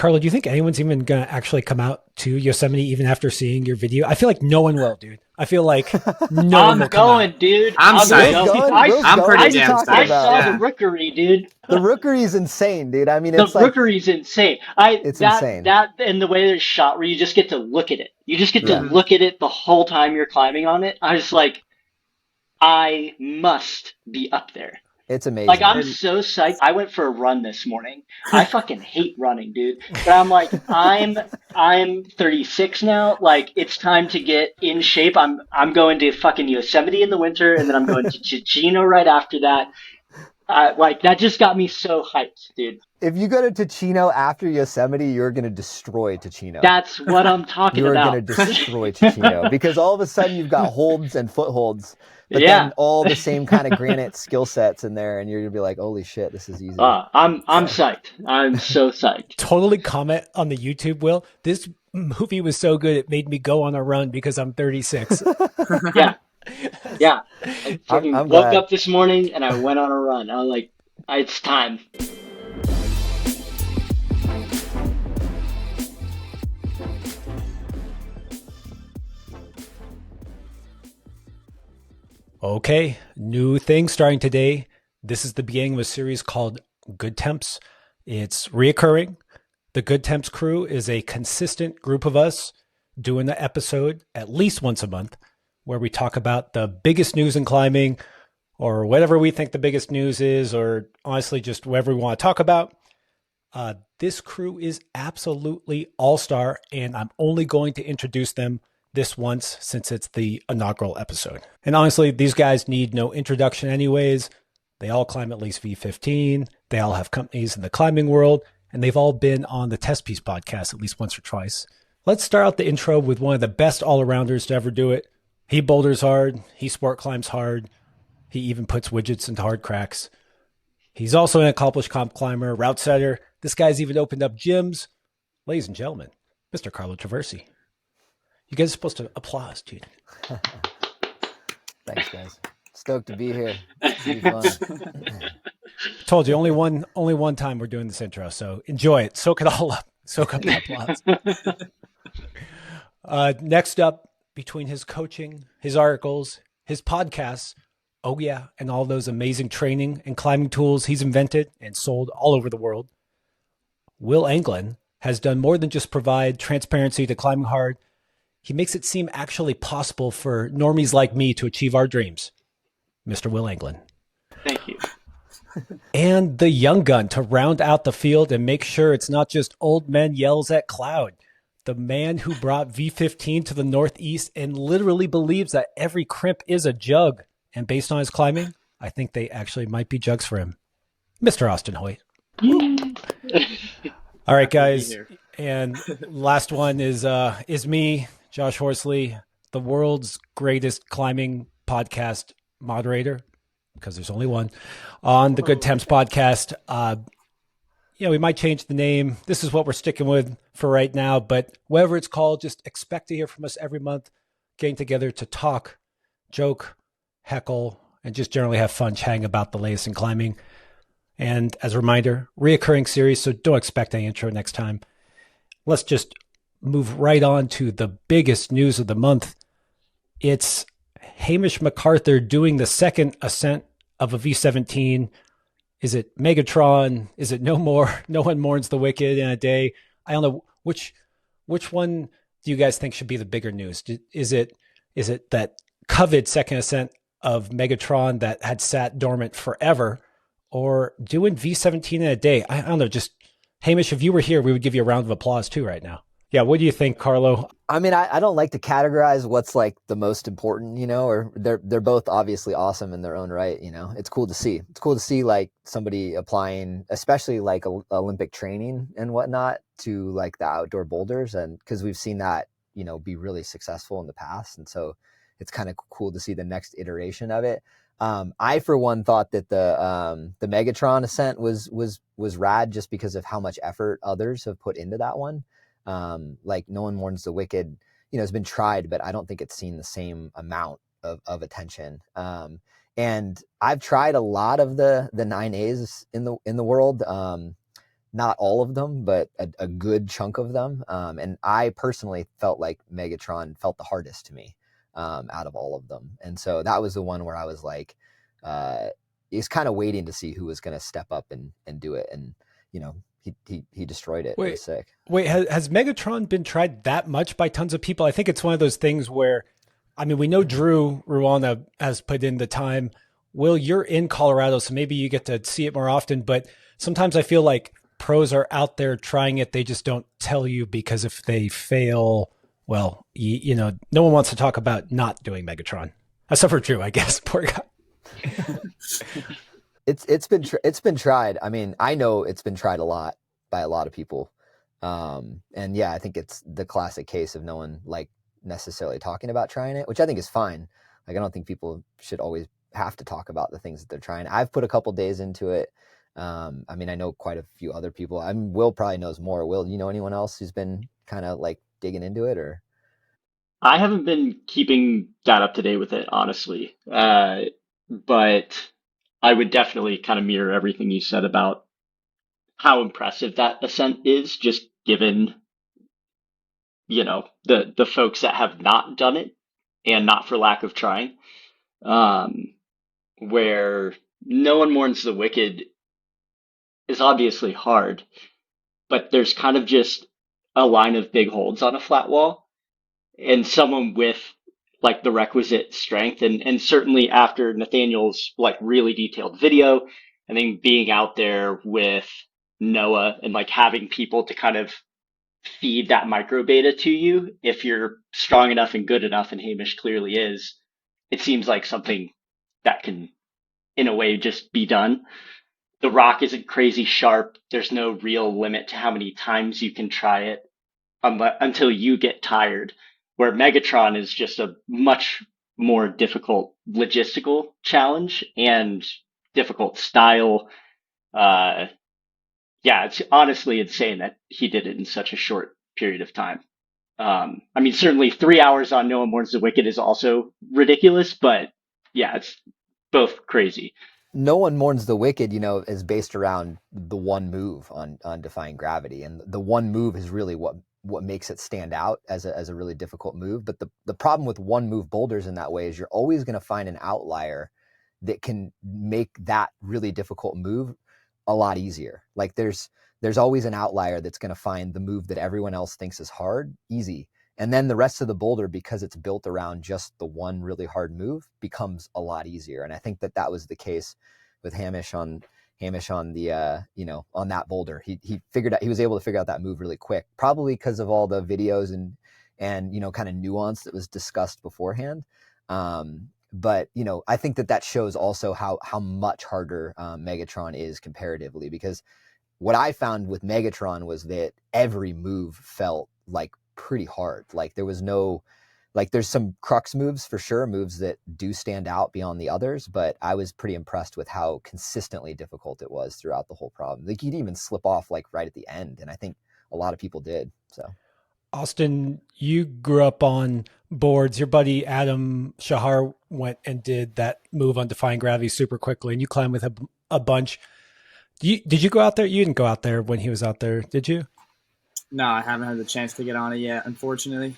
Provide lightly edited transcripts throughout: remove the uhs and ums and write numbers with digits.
Carlo, do you think anyone's even going to actually come out to Yosemite even after seeing your video? I feel like no one will, dude. I feel like no one will come out. Dude. I'm psyched. I'm pretty damn psyched. I saw Yeah. the rookery, dude. The rookery's insane, dude. I mean, The it's like rookery's insane. it's insane. That and the way it's shot, where you just get to look at it. You just get to Yeah. look at it the whole time you're climbing on it. I was like, I must be up there. It's amazing. Like, I'm so psyched. I went for a run this morning. I fucking hate running, dude. But I'm like, I'm 36 now. Like, it's time to get in shape. I'm going to fucking Yosemite in the winter, and then I'm going to Ticino right after that. Like, that just got me so hyped, dude. If you go to Ticino after Yosemite, you're going to destroy Ticino. That's what I'm talking about. You're going to destroy Ticino because all of a sudden you've got holds and footholds, but Yeah. then all the same kind of granite skill sets in there, and you're going to be like, holy shit, this is easy. I'm psyched. I'm so psyched. Totally comment on the YouTube, Will. This movie was so good it made me go on a run because I'm 36. Yeah. Yeah. I fucking I'm woke glad. up this morning and I went on a run. I was like, it's time. Okay, new thing starting today. This is the beginning of a series called Good Temps. It's reoccurring. The Good Temps crew is a consistent group of us doing the episode at least once a month where we talk about the biggest news in climbing or whatever we think the biggest news is, or honestly just whatever we want to talk about. This crew is absolutely all-star, and I'm only going to introduce them this once since it's the inaugural episode. And honestly, these guys need no introduction anyways. They all climb at least V15. They all have companies in the climbing world, and they've all been on the Testpiece podcast at least once or twice. Let's start out the intro with one of the best all-arounders to ever do it. He boulders hard. He sport climbs hard. He even puts widgets into hard cracks. He's also an accomplished comp climber, route setter. This guy's even opened up gyms. Ladies and gentlemen, Mr. Carlo Traversi. You guys are supposed to applause, dude. Thanks, guys. Stoked to be here. It's gonna be fun. Told you, only one time we're doing this intro, so enjoy it. Soak it all up. Soak up the applause. Next up, between his coaching, his articles, his podcasts, oh yeah, and all those amazing training and climbing tools he's invented and sold all over the world, Will Anglin has done more than just provide transparency to climbing hard. He makes it seem actually possible for normies like me to achieve our dreams. Mr. Will Anglin. Thank you. And the young gun to round out the field and make sure it's not just old men yells at cloud. The man who brought V15 to the Northeast and literally believes that every crimp is a jug. And based on his climbing, I think they actually might be jugs for him. Mr. Austin Hoyt. All right, guys. And last one is me, Josh Horsley, the world's greatest climbing podcast moderator, because there's only one, on the Good Temps podcast. We might change the name. This is what we're sticking with for right now, but whatever it's called, just expect to hear from us every month, getting together to talk, joke, heckle, and just generally have fun chatting about the latest in climbing. And as a reminder, reoccurring series, so don't expect any intro next time. Let's just move right on to the biggest news of the month. It's Hamish McArthur doing the second ascent of a V17. Is it Megatron? Is it No One Mourns the Wicked in a Day? I don't know. Which one do you guys think should be the bigger news? Is it that coveted second ascent of Megatron that had sat dormant forever, or doing V17 in a day? I don't know. Just Hamish, if you were here, we would give you a round of applause too right now. Yeah, what do you think, Carlo? I mean, I don't like to categorize what's like the most important, or they're both obviously awesome in their own right. It's cool to see. It's cool to see like somebody applying, especially like Olympic training and whatnot, to like the outdoor boulders, and because we've seen that be really successful in the past, and so it's kind of cool to see the next iteration of it. I, for one, thought that the Megatron ascent was rad just because of how much effort others have put into that one. Like No One Mourns the Wicked, has been tried, but I don't think it's seen the same amount of attention. And I've tried a lot of the 9As in the world. not all of them, but a good chunk of them. And I personally felt like Megatron felt the hardest to me out of all of them. And so that was the one where I was like, he's kind of waiting to see who was going to step up and do it. And, you know, he destroyed it. It was sick. Wait, has Megatron been tried that much by tons of people? I think it's one of those things where, I mean, we know Drew Ruana has put in the time. Will, you're in Colorado, so maybe you get to see it more often, but sometimes I feel like pros are out there trying it. They just don't tell you because if they fail, well, you know, no one wants to talk about not doing Megatron. Except for Drew, I guess. Poor guy. It's been tried. I mean, I know it's been tried a lot by a lot of people. And yeah, I think it's the classic case of no one like necessarily talking about trying it, which I think is fine. Like, I don't think people should always have to talk about the things that they're trying. I've put a couple days into it. I mean, I know quite a few other people. Will probably knows more. Will, you know anyone else who's been kind of like digging into it, or? I haven't been keeping that up to date with it, honestly. But I would definitely kind of mirror everything you said about how impressive that ascent is, just given, the folks that have not done it and not for lack of trying. Um, where no one mourns the wicked is obviously hard, but there's kind of just a line of big holds on a flat wall and someone with like the requisite strength and certainly after Nathaniel's like really detailed video and then being out there with Noah and like having people to kind of feed that micro beta to you if you're strong enough and good enough, and Hamish clearly is, it seems like something that can in a way just be done. The rock isn't crazy sharp. There's no real limit to how many times you can try it until you get tired. Where Megatron is just a much more difficult logistical challenge and difficult style. Yeah, it's honestly insane that he did it in such a short period of time. I mean, certainly 3 hours on No One Mourns the Wicked is also ridiculous, but yeah, it's both crazy. No One Mourns the Wicked, is based around the one move on Defying Gravity, and the one move is really what makes it stand out as a really difficult move. But the problem with one move boulders in that way is you're always going to find an outlier that can make that really difficult move a lot easier. Like there's always an outlier that's going to find the move that everyone else thinks is hard easy. And then the rest of the boulder, because it's built around just the one really hard move, becomes a lot easier. And I think that was the case with Hamish on the on that boulder. He was able to figure out that move really quick, probably because of all the videos and kind of nuance that was discussed beforehand. But I think that shows also how much harder Megatron is comparatively, because what I found with Megatron was that every move felt like pretty hard. Like there was no, like there's some crux moves for sure, moves that do stand out beyond the others, but I was pretty impressed with how consistently difficult it was throughout the whole problem. Like you'd even slip off like right at the end, and I think a lot of people did. So Austin, you grew up on boards. Your buddy Adam Shahar went and did that move on Defying Gravity super quickly, and you climbed with a bunch. Did you go out there? You didn't go out there when he was out there, did you? No, I haven't had the chance to get on it yet, unfortunately.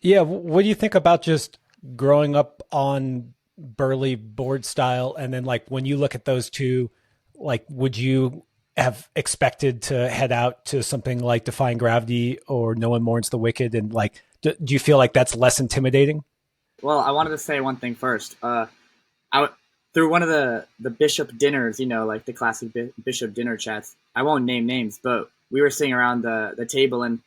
Yeah. What do you think about just growing up on Burley board style? And then like, when you look at those two, like, would you have expected to head out to something like Defying Gravity or No One Mourns the Wicked? And like, do you feel like that's less intimidating? Well, I wanted to say one thing first. Through one of the bishop dinners, like the classic bishop dinner chats, I won't name names, but we were sitting around the table and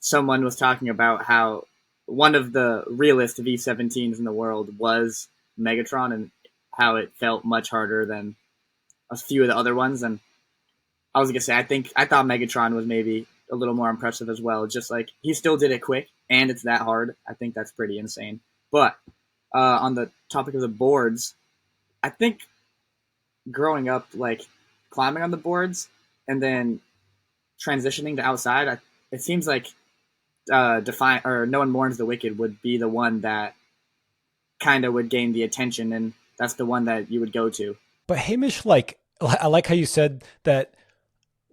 someone was talking about how one of the realest V17s in the world was Megatron and how it felt much harder than a few of the other ones. And I was going to say, I thought Megatron was maybe a little more impressive as well. Just like he still did it quick and it's that hard. I think that's pretty insane. But on the topic of the boards, I think growing up, like climbing on the boards and then transitioning to outside, it seems like Define or No One Mourns the Wicked would be the one that kind of would gain the attention, and that's the one that you would go to. But Hamish, like, I like how you said that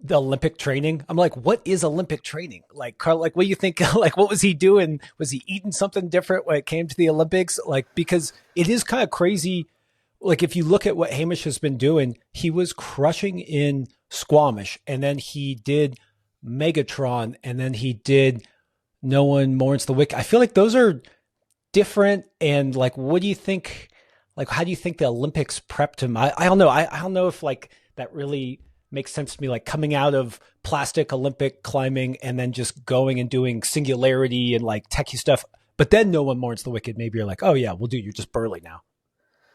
the Olympic training. I'm like, what is Olympic training? Like, Carl, like, what do you think? Like, what was he doing? Was he eating something different when it came to the Olympics? Like, because it is kind of crazy. Like, if you look at what Hamish has been doing, he was crushing in Squamish, and then he did Megatron, and then he did No One Mourns the Wicked. I feel like those are different. And like, what do you think? Like, how do you think the Olympics prepped him? I don't know. I don't know if like that really makes sense to me, like coming out of plastic Olympic climbing and then just going and doing singularity and like techie stuff. But then No One Mourns the Wicked. Maybe you're like, oh yeah, well, dude, you're just burly now.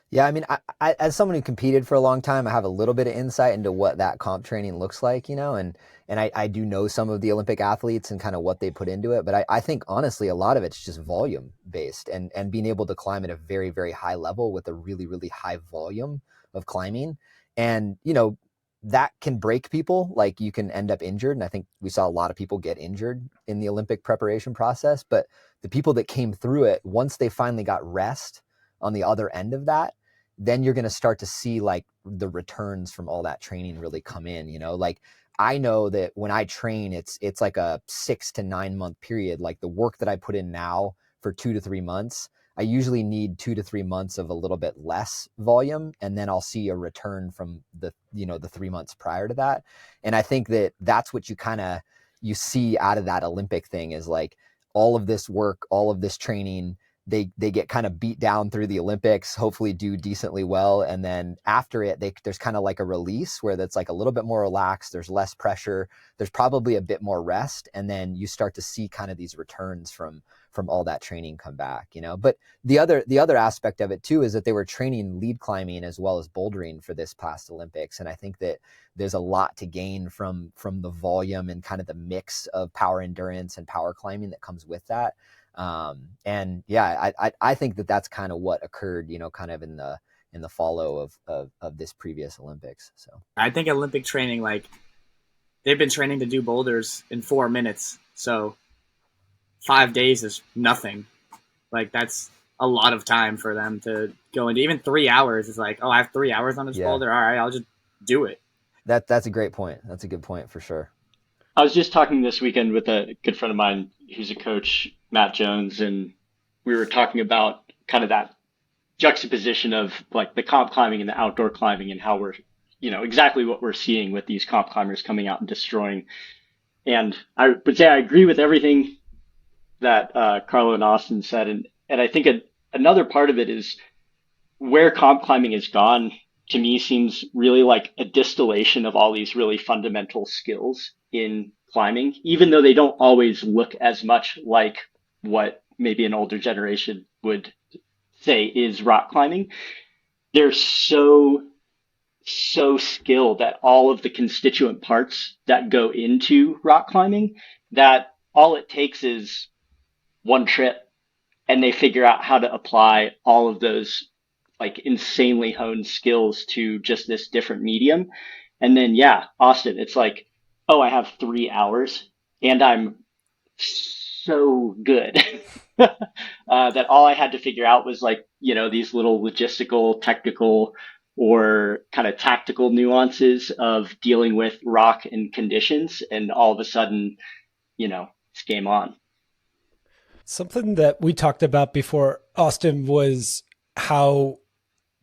Yeah, I mean, I as someone who competed for a long time, I have a little bit of insight into what that comp training looks like, and I do know some of the Olympic athletes and kind of what they put into it. But I think honestly, a lot of it's just volume based and being able to climb at a very, very high level with a really, really high volume of climbing. And, that can break people. Like you can end up injured. And I think we saw a lot of people get injured in the Olympic preparation process. But the people that came through it, once they finally got rest on the other end of that, then you're going to start to see like the returns from all that training really come in, like I know that when I train, it's like a 6 to 9 month period. Like the work that I put in now for 2 to 3 months, I usually need 2 to 3 months of a little bit less volume. And then I'll see a return from the 3 months prior to that. And I think that that's what you see out of that Olympic thing is like all of this work, all of this training, they get kind of beat down through the Olympics, hopefully do decently well. And then after it, there's kind of like a release where that's like a little bit more relaxed. There's less pressure. There's probably a bit more rest. And then you start to see kind of these returns from all that training come back, But the other aspect of it too, is that they were training lead climbing as well as bouldering for this past Olympics. And I think that there's a lot to gain from the volume and kind of the mix of power endurance and power climbing that comes with that. And yeah, I think that that's kind of what occurred, kind of in the follow of this previous Olympics. So I think Olympic training, like they've been training to do boulders in 4 minutes. So 5 days is nothing. Like that's a lot of time for them to go into. Even 3 hours is like, oh, I have 3 hours on this boulder. All right, I'll just do it. That's a great point. That's a good point for sure. I was just talking this weekend with a good friend of mine who's a coach, Matt Jones, and we were talking about kind of that juxtaposition of like the comp climbing and the outdoor climbing and how we're, exactly what we're seeing with these comp climbers coming out and destroying. And I would say I agree with everything that Carlo and Austin said. And I think another part of it is where comp climbing has gone, to me, seems really like a distillation of all these really fundamental skills in climbing, even though they don't always look as much like what maybe an older generation would say is rock climbing. They're so skilled at all of the constituent parts that go into rock climbing that all it takes is one trip and they figure out how to apply all of those like insanely honed skills to just this different medium. And then, yeah, Austin, it's like, oh, I have 3 hours and I'm so good that all I had to figure out was like, these little logistical, technical, or kind of tactical nuances of dealing with rock and conditions. And all of a sudden, it's game on. Something that we talked about before, Austin, was how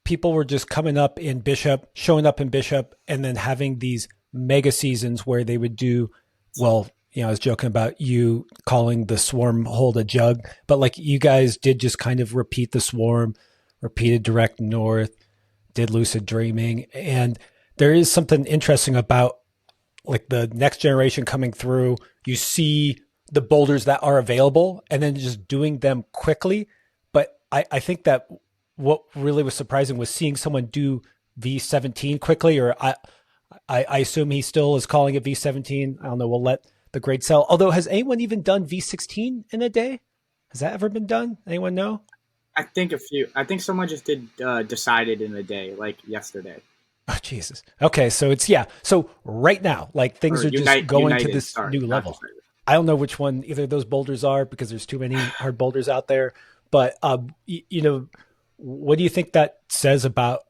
people were just coming up in Bishop, showing up in Bishop, and then having these mega seasons where they would do, well, I was joking about you calling the swarm hold a jug, but like you guys did just kind of repeat the swarm, repeated direct north, did lucid dreaming. And there is something interesting about like the next generation coming through. You see the boulders that are available and then just doing them quickly. But I think that what really was surprising was seeing someone do V17 quickly, or I assume he still is calling it V17. I don't know. We'll let the grade sell. Although, has anyone even done V16 in a day? Has that ever been done? Anyone know? I think a few. I think someone just did decided in a day, like yesterday. Oh, Jesus. Okay. So it's, So right now, like things are just going to this new level. I don't know which one either of those boulders are because there's too many hard boulders out there. But, what do you think that says about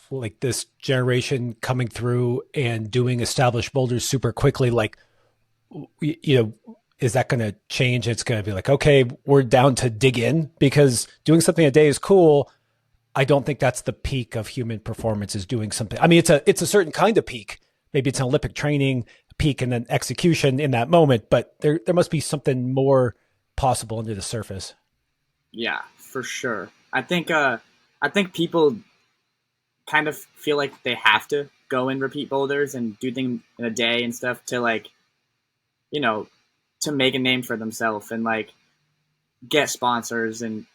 like this generation coming through and doing established boulders super quickly, like, you know, is that going to change? It's going to be like, okay, we're down to dig in, because doing something a day is cool. I don't think that's the peak of human performance, is doing something. I mean, it's a certain kind of peak. Maybe it's an Olympic training peak and then execution in that moment, but there must be something more possible under the surface. Yeah, for sure. I think people kind of feel like they have to go and repeat boulders and do things in a day and stuff to like, you know, to make a name for themselves and like get sponsors and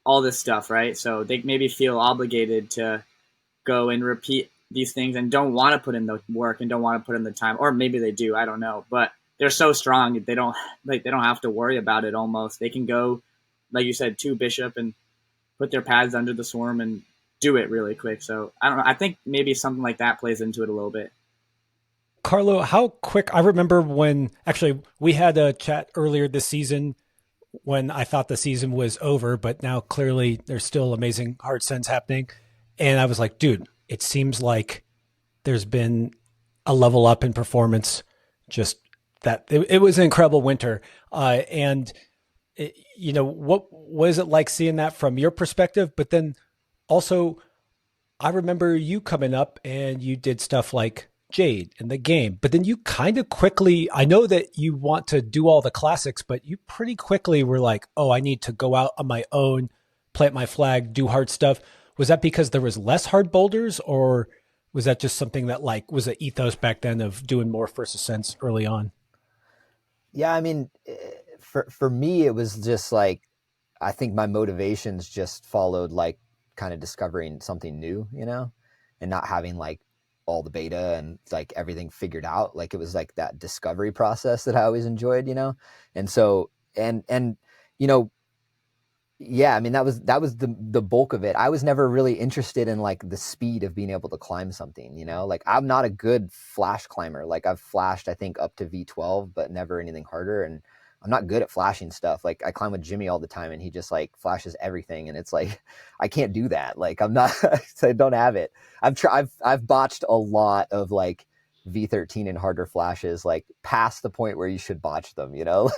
all this stuff, right? So they maybe feel obligated to go and repeat these things and don't want to put in the work and don't want to put in the time, or maybe they do, I don't know. But they're so strong they don't have to worry about it. Almost they can go, like you said, to Bishop and put their pads under the swarm and do it really quick. So I don't know. I think maybe something like that plays into it a little bit. Carlo, how quick? I remember when actually we had a chat earlier this season when I thought the season was over, but now clearly there's still amazing hard sends happening. And I was like, dude, it seems like there's been a level up in performance. Just that it was an incredible winter. And you know, what was it like seeing that from your perspective? But then also, I remember you coming up and you did stuff like Jade and the game, but then you kind of quickly, I know that you want to do all the classics, but you pretty quickly were like, oh, I need to go out on my own, plant my flag, do hard stuff. Was that because there was less hard boulders, or was that just something that like was an ethos back then of doing more first ascents early on? Yeah, I mean, for me, it was just like, I think my motivations just followed like kind of discovering something new, you know, and not having like all the beta and like everything figured out. Like it was like that discovery process that I always enjoyed, you know? And so, and, you know, yeah, I mean, that was the bulk of it. I was never really interested in like the speed of being able to climb something, you know, like I'm not a good flash climber. Like I've flashed, I think up to V12, but never anything harder. And I'm not good at flashing stuff. Like I climb with Jimmy all the time and he just like flashes everything. And it's like, I can't do that. Like I'm not, I don't have it. I've botched a lot of like V13 and harder flashes, like past the point where you should botch them, you know,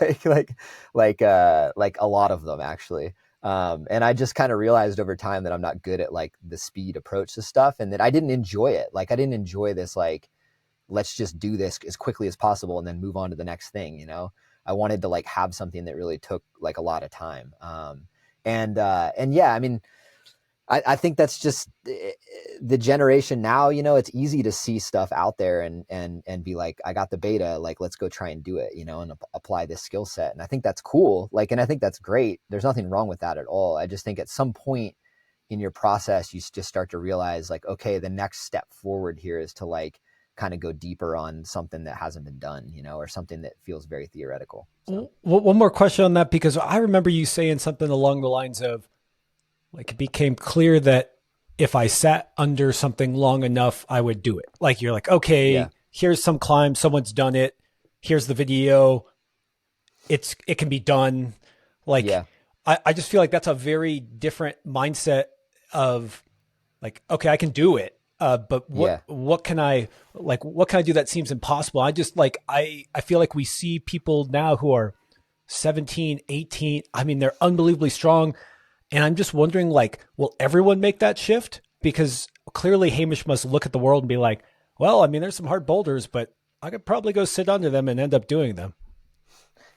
like a lot of them actually. And I just kind of realized over time that I'm not good at like the speed approach to stuff, and that I didn't enjoy it. Like I didn't enjoy this, like, let's just do this as quickly as possible and then move on to the next thing. You know, I wanted to like have something that really took like a lot of time. And yeah, I mean, I think that's just the generation now, you know, it's easy to see stuff out there and be like, I got the beta, like, let's go try and do it, you know, and apply this skill set. And I think that's cool. Like, and I think that's great. There's nothing wrong with that at all. I just think at some point in your process, you just start to realize like, okay, the next step forward here is to like kind of go deeper on something that hasn't been done, you know, or something that feels very theoretical. So. One more question on that, because I remember you saying something along the lines of, like, it became clear that if I sat under something long enough, I would do it. Like, you're like, okay, yeah, here's some climb. Someone's done it. Here's the video. It can be done. Like, yeah. I just feel like that's a very different mindset of like, okay, I can do it. But what can I do that seems impossible? I just like, I feel like we see people now who are 17, 18. I mean, they're unbelievably strong. And I'm just wondering, like, will everyone make that shift? Because clearly Hamish must look at the world and be like, well, I mean, there's some hard boulders, but I could probably go sit under them and end up doing them.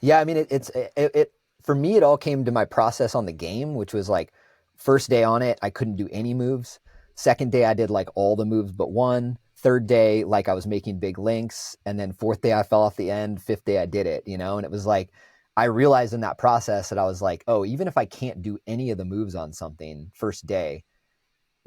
Yeah, I mean, it for me, it all came to my process on the game, which was like, first day on it, I couldn't do any moves. Second day, I did like all the moves but one. Third day, like I was making big links. And then fourth day, I fell off the end. Fifth day, I did it, you know? And it was like, I realized in that process that I was like, oh, even if I can't do any of the moves on something first day,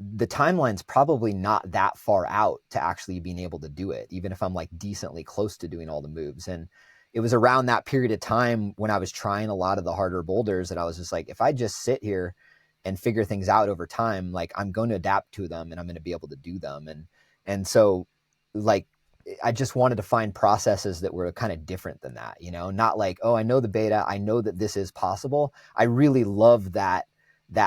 the timeline's probably not that far out to actually being able to do it, even if I'm like decently close to doing all the moves. And it was around that period of time when I was trying a lot of the harder boulders that I was just like, if I just sit here and figure things out over time, like I'm going to adapt to them and I'm going to be able to do them. And so like, I just wanted to find processes that were kind of different than that, you know, not like, oh, I know the beta, I know that this is possible. I really love that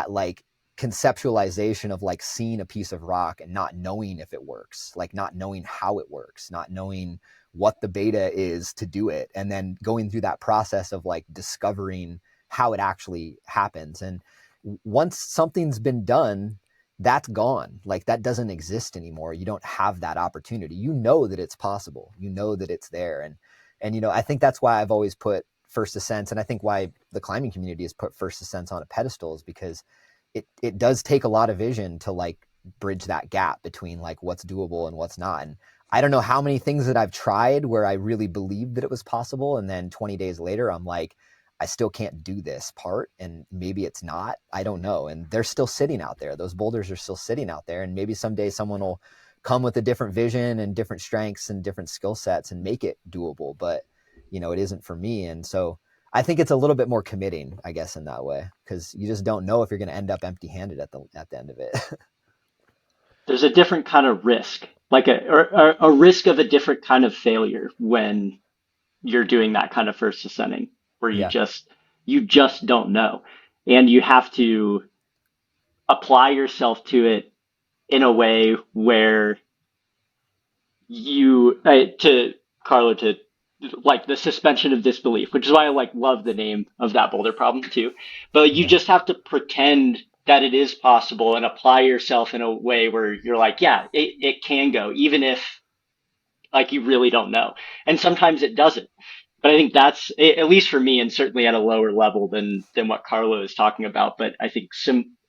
like conceptualization of like seeing a piece of rock and not knowing if it works, like not knowing how it works, not knowing what the beta is to do it, and then going through that process of like discovering how it actually happens. And once something's been done, that's gone. Like that doesn't exist anymore. You don't have that opportunity. You know that it's possible. You know that it's there. And, you know, I think that's why I've always put first ascents, and I think why the climbing community has put first ascents on a pedestal, is because it does take a lot of vision to like bridge that gap between like what's doable and what's not. And I don't know how many things that I've tried where I really believed that it was possible, and then 20 days later, I'm like, I still can't do this part, and maybe it's not, I don't know. And they're still sitting out there. Those boulders are still sitting out there. And maybe someday someone will come with a different vision and different strengths and different skill sets and make it doable. But, you know, it isn't for me. And so I think it's a little bit more committing, I guess, in that way, because you just don't know if you're going to end up empty handed at the end of it. There's a different kind of risk, like a risk of a different kind of failure when you're doing that kind of first ascending, where Yeah. you just don't know, and you have to apply yourself to it in a way where you to Carlo, to like the suspension of disbelief, which is why I like love the name of that boulder problem too. But you just have to pretend that it is possible and apply yourself in a way where you're like, yeah, it can go, even if like you really don't know. And sometimes it doesn't. But I think that's, at least for me, and certainly at a lower level than what Carlo is talking about. But I think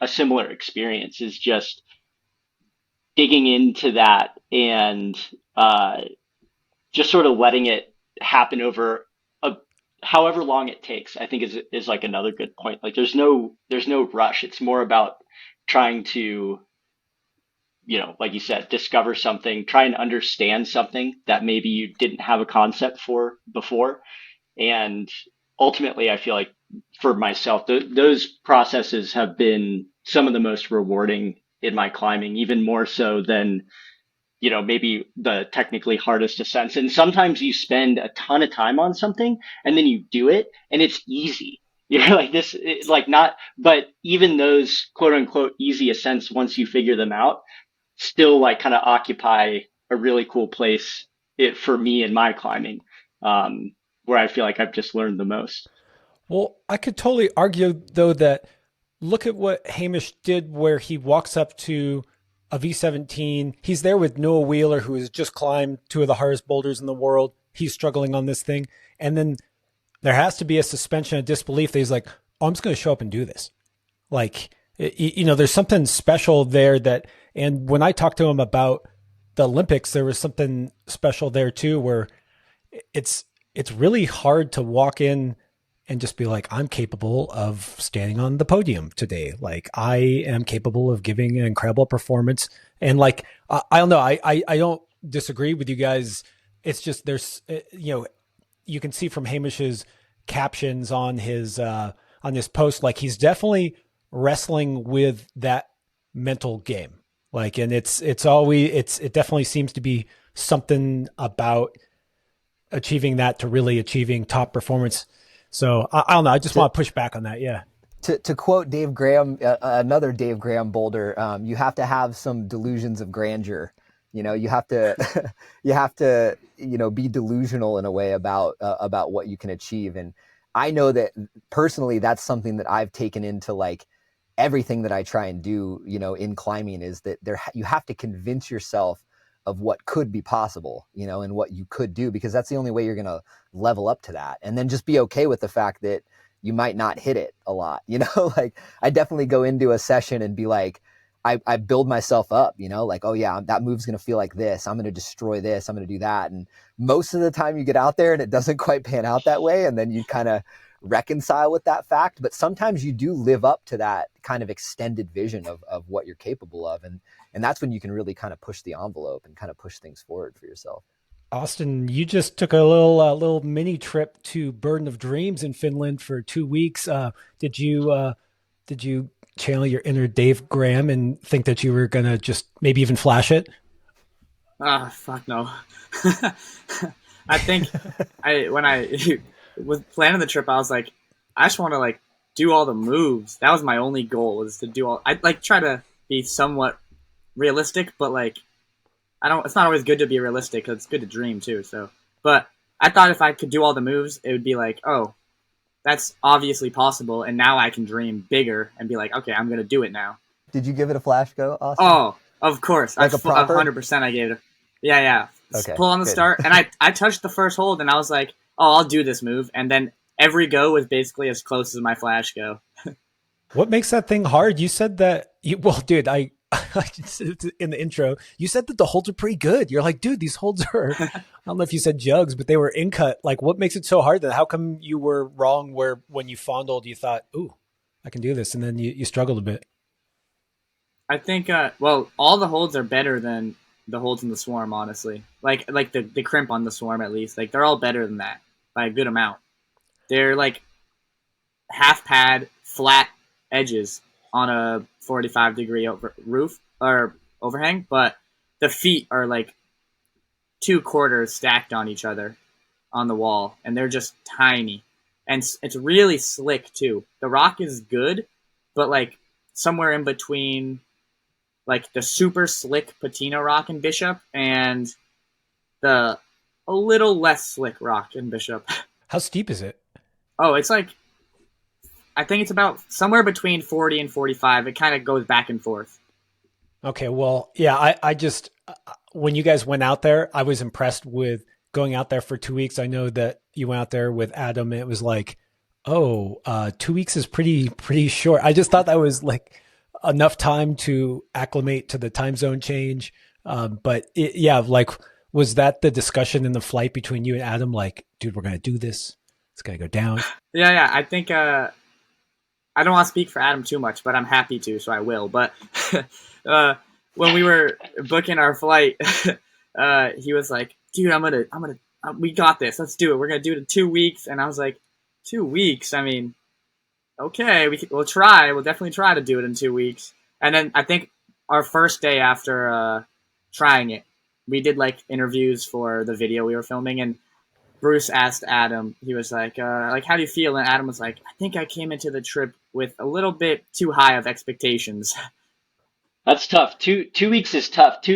a similar experience is just digging into that and just sort of letting it happen over however long it takes. I think is like another good point. Like there's no rush. It's more about trying to, you know, like you said, discover something, try and understand something that maybe you didn't have a concept for before. And ultimately, I feel like for myself, those processes have been some of the most rewarding in my climbing, even more so than, you know, maybe the technically hardest ascents. And sometimes you spend a ton of time on something and then you do it and it's easy. You're like like not, but even those quote unquote easy ascents, once you figure them out, still like kind of occupy a really cool place for me in my climbing, where I feel like I've just learned the most. Well, I could totally argue though that look at what Hamish did, where he walks up to a V17. He's there with Noah Wheeler, who has just climbed two of the hardest boulders in the world. He's struggling on this thing. And then there has to be a suspension of disbelief that he's like, oh, I'm just going to show up and do this. Like, you know, there's something special there that, and when I talked to him about the Olympics, there was something special there too, where it's really hard to walk in and just be like, I'm capable of standing on the podium today. Like I am capable of giving an incredible performance. And like, I don't know, I don't disagree with you guys. It's just, there's, you know, you can see from Hamish's captions on his post, like he's definitely wrestling with that mental game. Like, and it definitely seems to be something about achieving that to really achieving top performance. So I don't know. I just want to push back on that. Yeah. To quote Dave Graham, another Dave Graham boulder, you have to have some delusions of grandeur. You know, you have to, you know, be delusional in a way about what you can achieve. And I know that personally, that's something that I've taken into like everything that I try and do, you know, in climbing, is that you have to convince yourself of what could be possible, you know, and what you could do, because that's the only way you're going to level up to that. And then just be okay with the fact that you might not hit it a lot, you know. Like I definitely go into a session and be like, I build myself up, you know, like, oh yeah, that move's going to feel like this. I'm going to destroy this. I'm going to do that. And most of the time you get out there and it doesn't quite pan out that way. And then you kind of reconcile with that fact. But sometimes you do live up to that kind of extended vision of what you're capable of. And that's when you can really kind of push the envelope and kind of push things forward for yourself. Austin, you just took a little mini trip to Burden of Dreams in Finland for 2 weeks. Did you channel your inner Dave Graham and think that you were gonna just maybe even flash it? Fuck no. I think when I was planning the trip, I was like, I just want to like do all the moves. That was my only goal, was to do all. I like try to be somewhat realistic, but like I don't. It's not always good to be realistic because it's good to dream too. So, but I thought if I could do all the moves, it would be like, oh, that's obviously possible, and now I can dream bigger and be like, okay, I'm gonna do it now. Did you give it a flash go, Austin? Oh, of course, Like a proper? 100%. I gave it. Yeah. Okay, Pull on the good. start, and I touched the first hold, and I was like, oh, I'll do this move, and then every go was basically as close as my flash go. What makes that thing hard? You said that. Well, dude, I in the intro, you said that the holds are pretty good. You're like, dude, these holds are. I don't know if you said jugs, but they were in cut. Like, what makes it so hard? Then how come you were wrong? Where when you fondled, you thought, ooh, I can do this, and then you struggled a bit. I think, well, all the holds are better than the holds in the Swarm, honestly. Like the crimp on the Swarm, at least. Like, they're all better than that by a good amount. They're like half pad, flat edges on a 45-degree roof or overhang, but the feet are like 2 quarters stacked on each other on the wall, and they're just tiny. And it's really slick, too. The rock is good, but like somewhere in between like the super slick patina rock in Bishop and the a little less slick rock in Bishop. How steep is it? Oh, it's like, I think it's about somewhere between 40 and 45. It kind of goes back and forth. Okay, well, yeah, I just when you guys went out there, I was impressed with going out there for 2 weeks. I know that you went out there with Adam, and it was like, oh, 2 weeks is pretty short. I just thought that was like enough time to acclimate to the time zone change. But yeah, like, was that the discussion in the flight between you and Adam? Like, dude, we're going to do this. It's going to go down. Yeah. I think, I don't want to speak for Adam too much, but I'm happy to, so I will. But when we were booking our flight, he was like, dude, we got this. Let's do it. We're going to do it in 2 weeks. And I was like, 2 weeks? I mean, okay, we'll try. We'll definitely try to do it in 2 weeks. And then I think our first day after trying it, we did like interviews for the video we were filming, and Bruce asked Adam, he was like, how do you feel? And Adam was like, I think I came into the trip with a little bit too high of expectations. That's tough. 2 weeks is tough.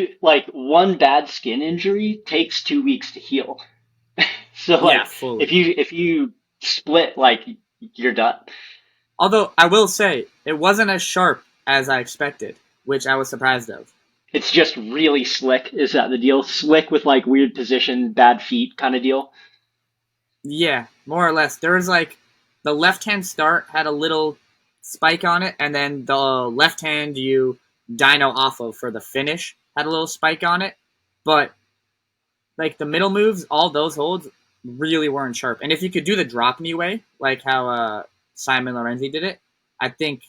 One bad skin injury takes 2 weeks to heal. So like, Yeah, fully. if you split, like, you're done. Although I will say it wasn't as sharp as I expected, which I was surprised of. It's just really slick. Is that the deal? Slick with like weird position, bad feet kind of deal? Yeah, more or less. There was like the left-hand start had a little spike on it, and then the left hand you dyno off of for the finish had a little spike on it. But like the middle moves, all those holds really weren't sharp. And if you could do the drop knee way, like how Simon Lorenzi did it, I think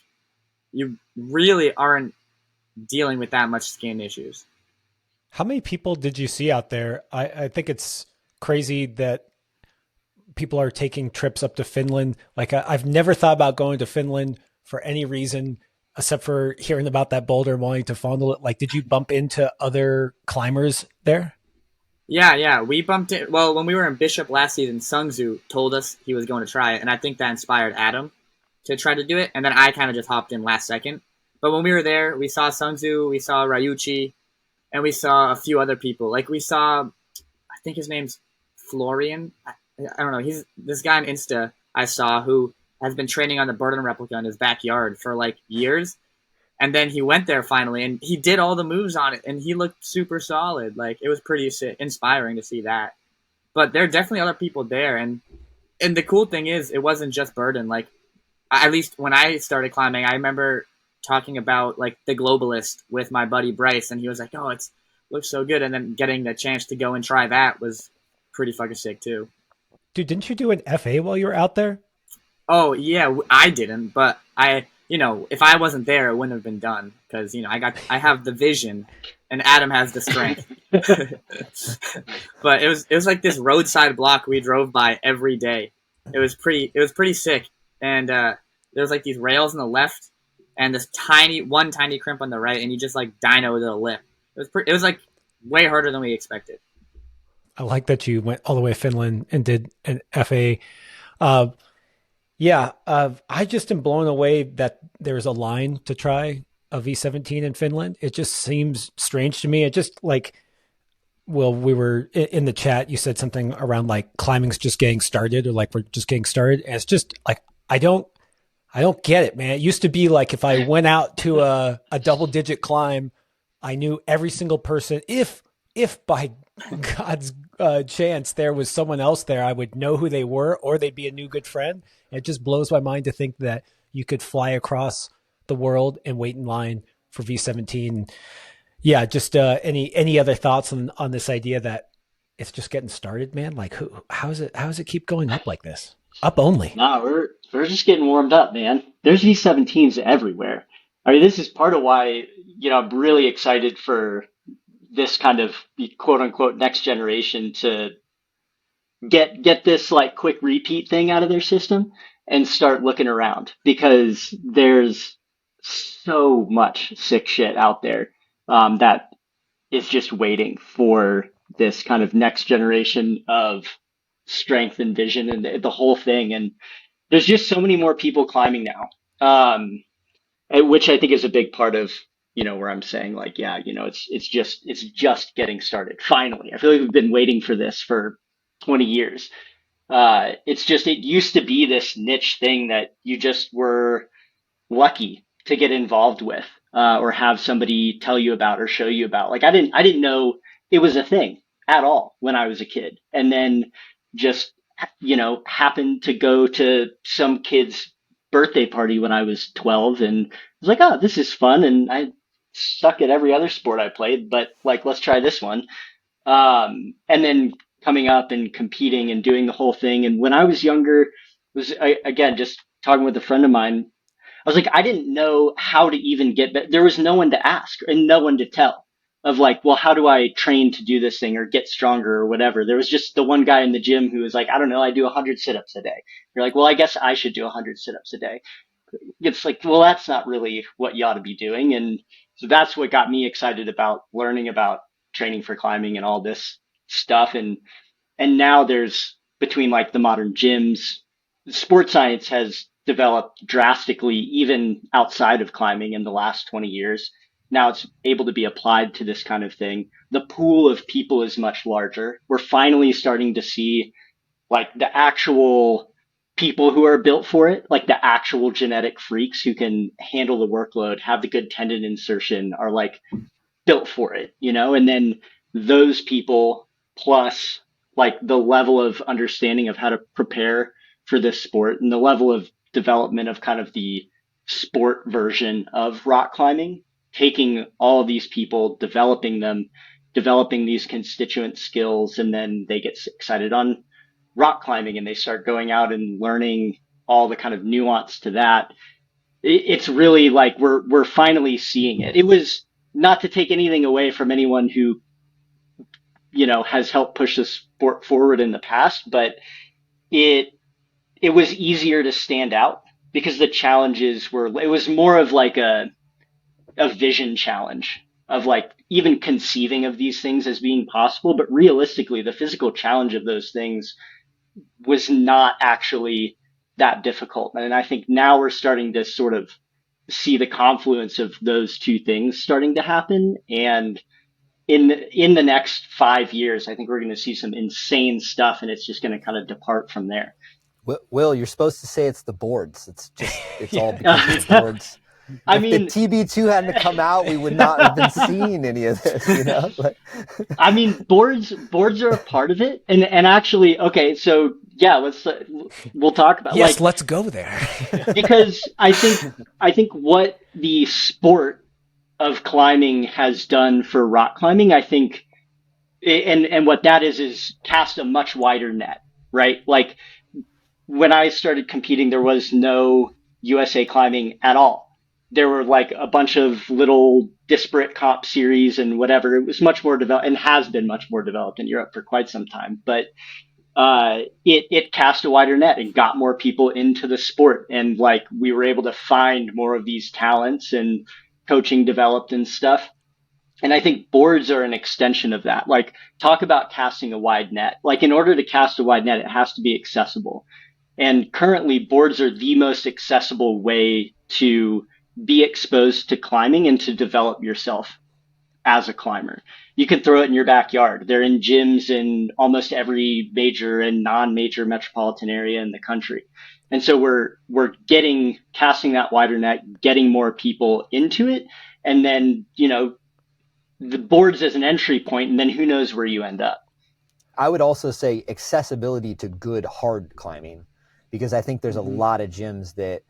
you really aren't dealing with that much skin issues. How many people did you see out there? I think it's crazy that people are taking trips up to Finland. Like, I've never thought about going to Finland for any reason except for hearing about that boulder and wanting to fondle it. Like, did you bump into other climbers there? Yeah, we bumped it. Well, when we were in Bishop last season, Sungzu told us he was going to try it, and I think that inspired Adam to try to do it, and then I kind of just hopped in last second. But when we were there, we saw Sungzu, we saw Ryuichi, and we saw a few other people. Like, we saw, I think his name's Florian. I don't know. He's this guy on Insta I saw who has been training on the Burden replica in his backyard for like years. And then he went there finally, and he did all the moves on it, and he looked super solid. Like, it was pretty inspiring to see that. But there are definitely other people there, and the cool thing is, it wasn't just Burden. Like, at least when I started climbing, I remember talking about like the Globalist with my buddy Bryce, and he was like, "Oh, it looks so good," and then getting the chance to go and try that was pretty fucking sick too. Dude, didn't you do an FA while you were out there? Oh yeah, I didn't, but if I wasn't there, it wouldn't have been done because I have the vision, and Adam has the strength. But it was like this roadside block we drove by every day. It was pretty sick, and there was like these rails on the left, and this tiny crimp on the right, and you just like dyno to the lip. It was like way harder than we expected. I like that you went all the way to Finland and did an FA. Yeah, I just am blown away that there's a line to try a V17 in Finland. It just seems strange to me. It just like, well, we were in the chat. You said something around like climbing's just getting started, or like we're just getting started. And it's just like I don't get it, man. It used to be like if I went out to a double digit climb, I knew every single person. If by God's chance there was someone else there, I would know who they were, or they'd be a new good friend. It just blows my mind to think that you could fly across the world and wait in line for V17. Yeah, just any other thoughts on this idea that it's just getting started, man? Like, how does it keep going up like this? Up only. No, we're just getting warmed up, man. There's V17s everywhere. I mean, this is part of why, I'm really excited for this kind of quote unquote next generation to get this like quick repeat thing out of their system and start looking around, because there's so much sick shit out there that is just waiting for this kind of next generation of strength and vision and the whole thing. And there's just so many more people climbing now, which I think is a big part of where I'm saying like, yeah, it's just getting started. Finally, I feel like we've been waiting for this for 20 years. It used to be this niche thing that you just were lucky to get involved with, or have somebody tell you about or show you about. Like I didn't know it was a thing at all when I was a kid, and then just happened to go to some kid's birthday party when I was 12, and was like, oh, this is fun, and I suck at every other sport I played, but like let's try this one. And then coming up and competing and doing the whole thing. And when I was younger, again just talking with a friend of mine. I was like, I didn't know how to even get better. There was no one to ask and no one to tell of like, well, how do I train to do this thing or get stronger or whatever? There was just the one guy in the gym who was like, I don't know, I do 100 sit-ups a day. You're like, well, I guess I should do 100 sit-ups a day. It's like, well, that's not really what you ought to be doing. And so that's what got me excited about learning about training for climbing and all this stuff. And now there's, between like the modern gyms, sports science has developed drastically, even outside of climbing in the last 20 years. Now it's able to be applied to this kind of thing. The pool of people is much larger. We're finally starting to see like the actual people who are built for it, like the actual genetic freaks who can handle the workload, have the good tendon insertion, are like built for it, and then those people plus like the level of understanding of how to prepare for this sport and the level of development of kind of the sport version of rock climbing, taking all of these people, developing them, developing these constituent skills, and then they get excited on rock climbing and they start going out and learning all the kind of nuance to that. It's really like we're finally seeing it. It was not to take anything away from anyone who has helped push the sport forward in the past, but it was easier to stand out because the challenges it was more of like a vision challenge of like even conceiving of these things as being possible. But realistically, the physical challenge of those things was not actually that difficult. And I think now we're starting to sort of see the confluence of those two things starting to happen. And in the next 5 years, I think we're going to see some insane stuff, and it's just going to kind of depart from there. Will, you're supposed to say it's the boards. It's all because of the boards. I if mean, the TB2 hadn't come out, we would not have been seeing any of this, I mean, boards are a part of it, and actually, okay, so yeah, we'll talk about yes, let's go there because I think what the sport of climbing has done for rock climbing, I think, and what that is cast a much wider net, right? Like when I started competing, there was no USA climbing at all. There were like a bunch of little disparate comp series and whatever. It was much more developed and has been much more developed in Europe for quite some time. But it cast a wider net and got more people into the sport. And like we were able to find more of these talents and coaching developed and stuff. And I think boards are an extension of that. Like talk about casting a wide net. Like in order to cast a wide net, it has to be accessible. And currently boards are the most accessible way to be exposed to climbing and to develop yourself as a climber. You can throw it in your backyard. They're in gyms in almost every major and non-major metropolitan area in the country. And so we're casting that wider net, getting more people into it. And then, the boards as an entry point, and then who knows where you end up. I would also say accessibility to good hard climbing, because I think there's a lot of gyms that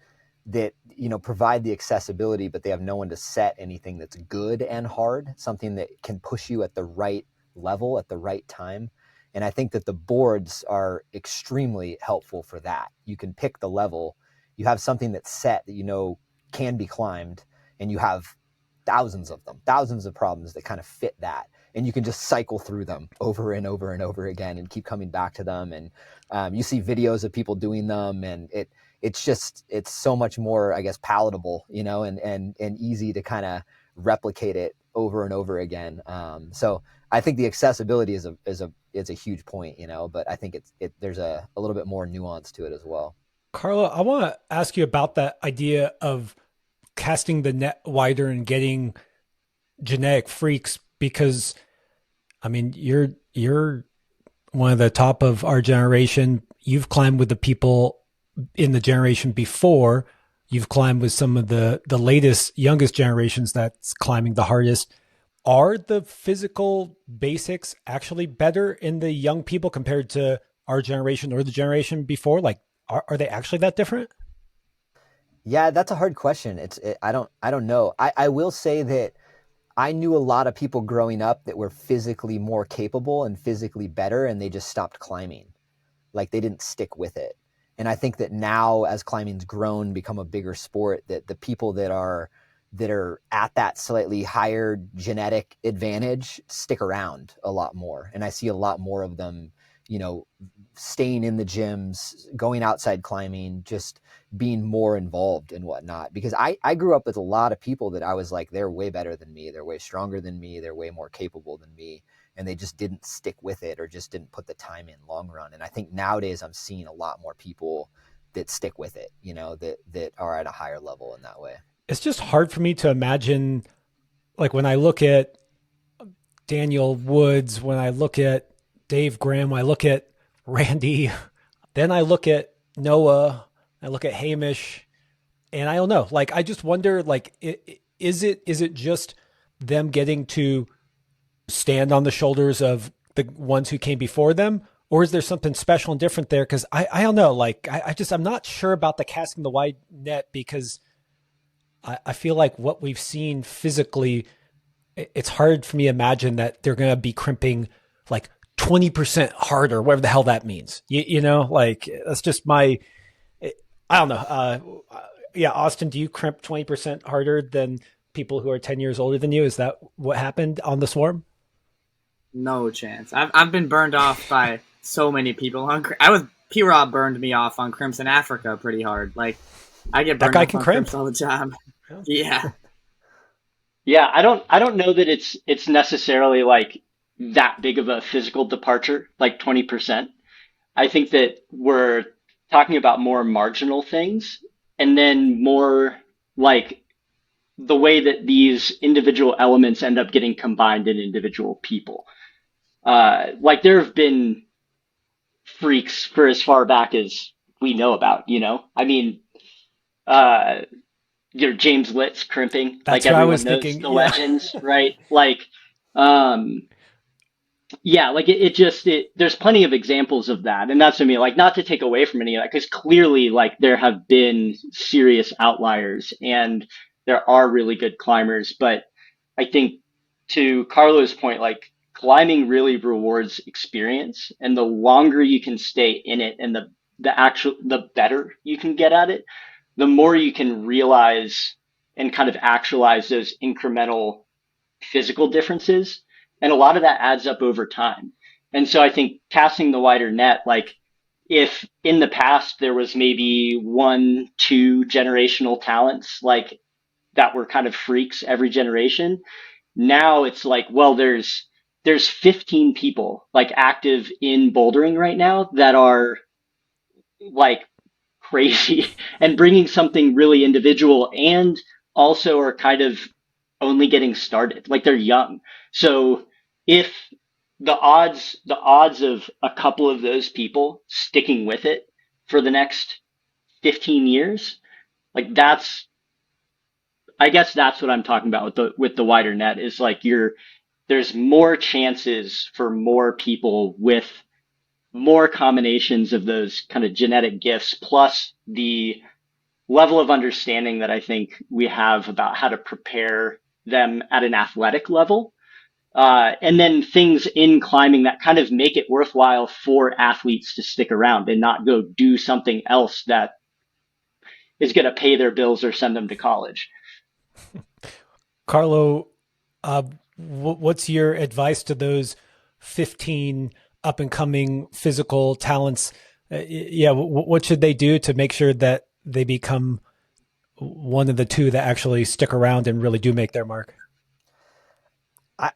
provide the accessibility, but they have no one to set anything that's good and hard, something that can push you at the right level at the right time. And I think that the boards are extremely helpful for that. You can pick the level, you have something that's set that can be climbed, and you have thousands of problems that kind of fit that. And you can just cycle through them over and over and over again and keep coming back to them. And you see videos of people doing them, and it's so much more, I guess, palatable, and easy to kind of replicate it over and over again. So I think the accessibility is a huge point, but I think there's a little bit more nuance to it as well. Carlo, I want to ask you about that idea of casting the net wider and getting genetic freaks, because I mean, you're one of the top of our generation. You've climbed with the people in the generation before. You've climbed with some of the latest, youngest generations that's climbing the hardest. Are the physical basics actually better in the young people compared to our generation or the generation before? Like, are they actually that different? Yeah, that's a hard question. I don't know. I will say that I knew a lot of people growing up that were physically more capable and physically better, and they just stopped climbing. Like, they didn't stick with it. And I think that now, as climbing's grown, become a bigger sport, that the people that are at that slightly higher genetic advantage stick around a lot more. And I see a lot more of them, staying in the gyms, going outside climbing, just being more involved and whatnot. Because I grew up with a lot of people that I was like, they're way better than me. They're way stronger than me. They're way more capable than me. And they just didn't stick with it, or just didn't put the time in long run. And I think nowadays I'm seeing a lot more people that stick with it, that are at a higher level in that way. It's just hard for me to imagine, like, when I look at Daniel Woods, when I look at Dave Graham, when I look at Randy, then I look at Noah, I look at Hamish, and I don't know. Like, I just wonder, like, is it just them getting to stand on the shoulders of the ones who came before them, or is there something special and different there? Because I don't know. Like, I'm not sure about the casting the wide net, because I feel like what we've seen physically, it's hard for me to imagine that they're going to be crimping like 20% harder, whatever the hell that means. Like, that's just I don't know. Yeah. Austin, do you crimp 20% harder than people who are 10 years older than you? Is that what happened on the Swarm? No chance. I've been burned off by so many people. P-Rob burned me off on crimps in Africa pretty hard. Like, I get burned off on crimps all the time. Yeah. Yeah, I don't know that it's necessarily like that big of a physical departure, like 20%. I think that we're talking about more marginal things, and then more like the way that these individual elements end up getting combined in individual people. Like, there have been freaks for as far back as we know about, I mean, uh, James Litt's crimping, That's like what I everyone was knows thinking. the Yeah. legends, right? Like, yeah, like there's plenty of examples of that. And that's what I mean, like, not to take away from any of that, because clearly, like, there have been serious outliers and there are really good climbers. But I think, to Carlo's point, like, climbing really rewards experience, and the longer you can stay in it, and the better you can get at it, the more you can realize and kind of actualize those incremental physical differences. And a lot of that adds up over time. And so I think casting the wider net, like, if in the past there was maybe 1, 2 generational talents, like, that were kind of freaks every generation, now it's like, well, there's 15 people like active in bouldering right now that are like crazy and bringing something really individual, and also are kind of only getting started. Like they're young. So if the odds of a couple of those people sticking with it for the next 15 years, like I guess that's what I'm talking about with the wider net, is like there's more chances for more people with more combinations of those kind of genetic gifts, plus the level of understanding that I think we have about how to prepare them at an athletic level. And then things in climbing that kind of make it worthwhile for athletes to stick around and not go do something else that is going to pay their bills or send them to college. Carlo, what's your advice to those 15 up and coming physical talents? What should they do to make sure that they become one of the two that actually stick around and really do make their mark?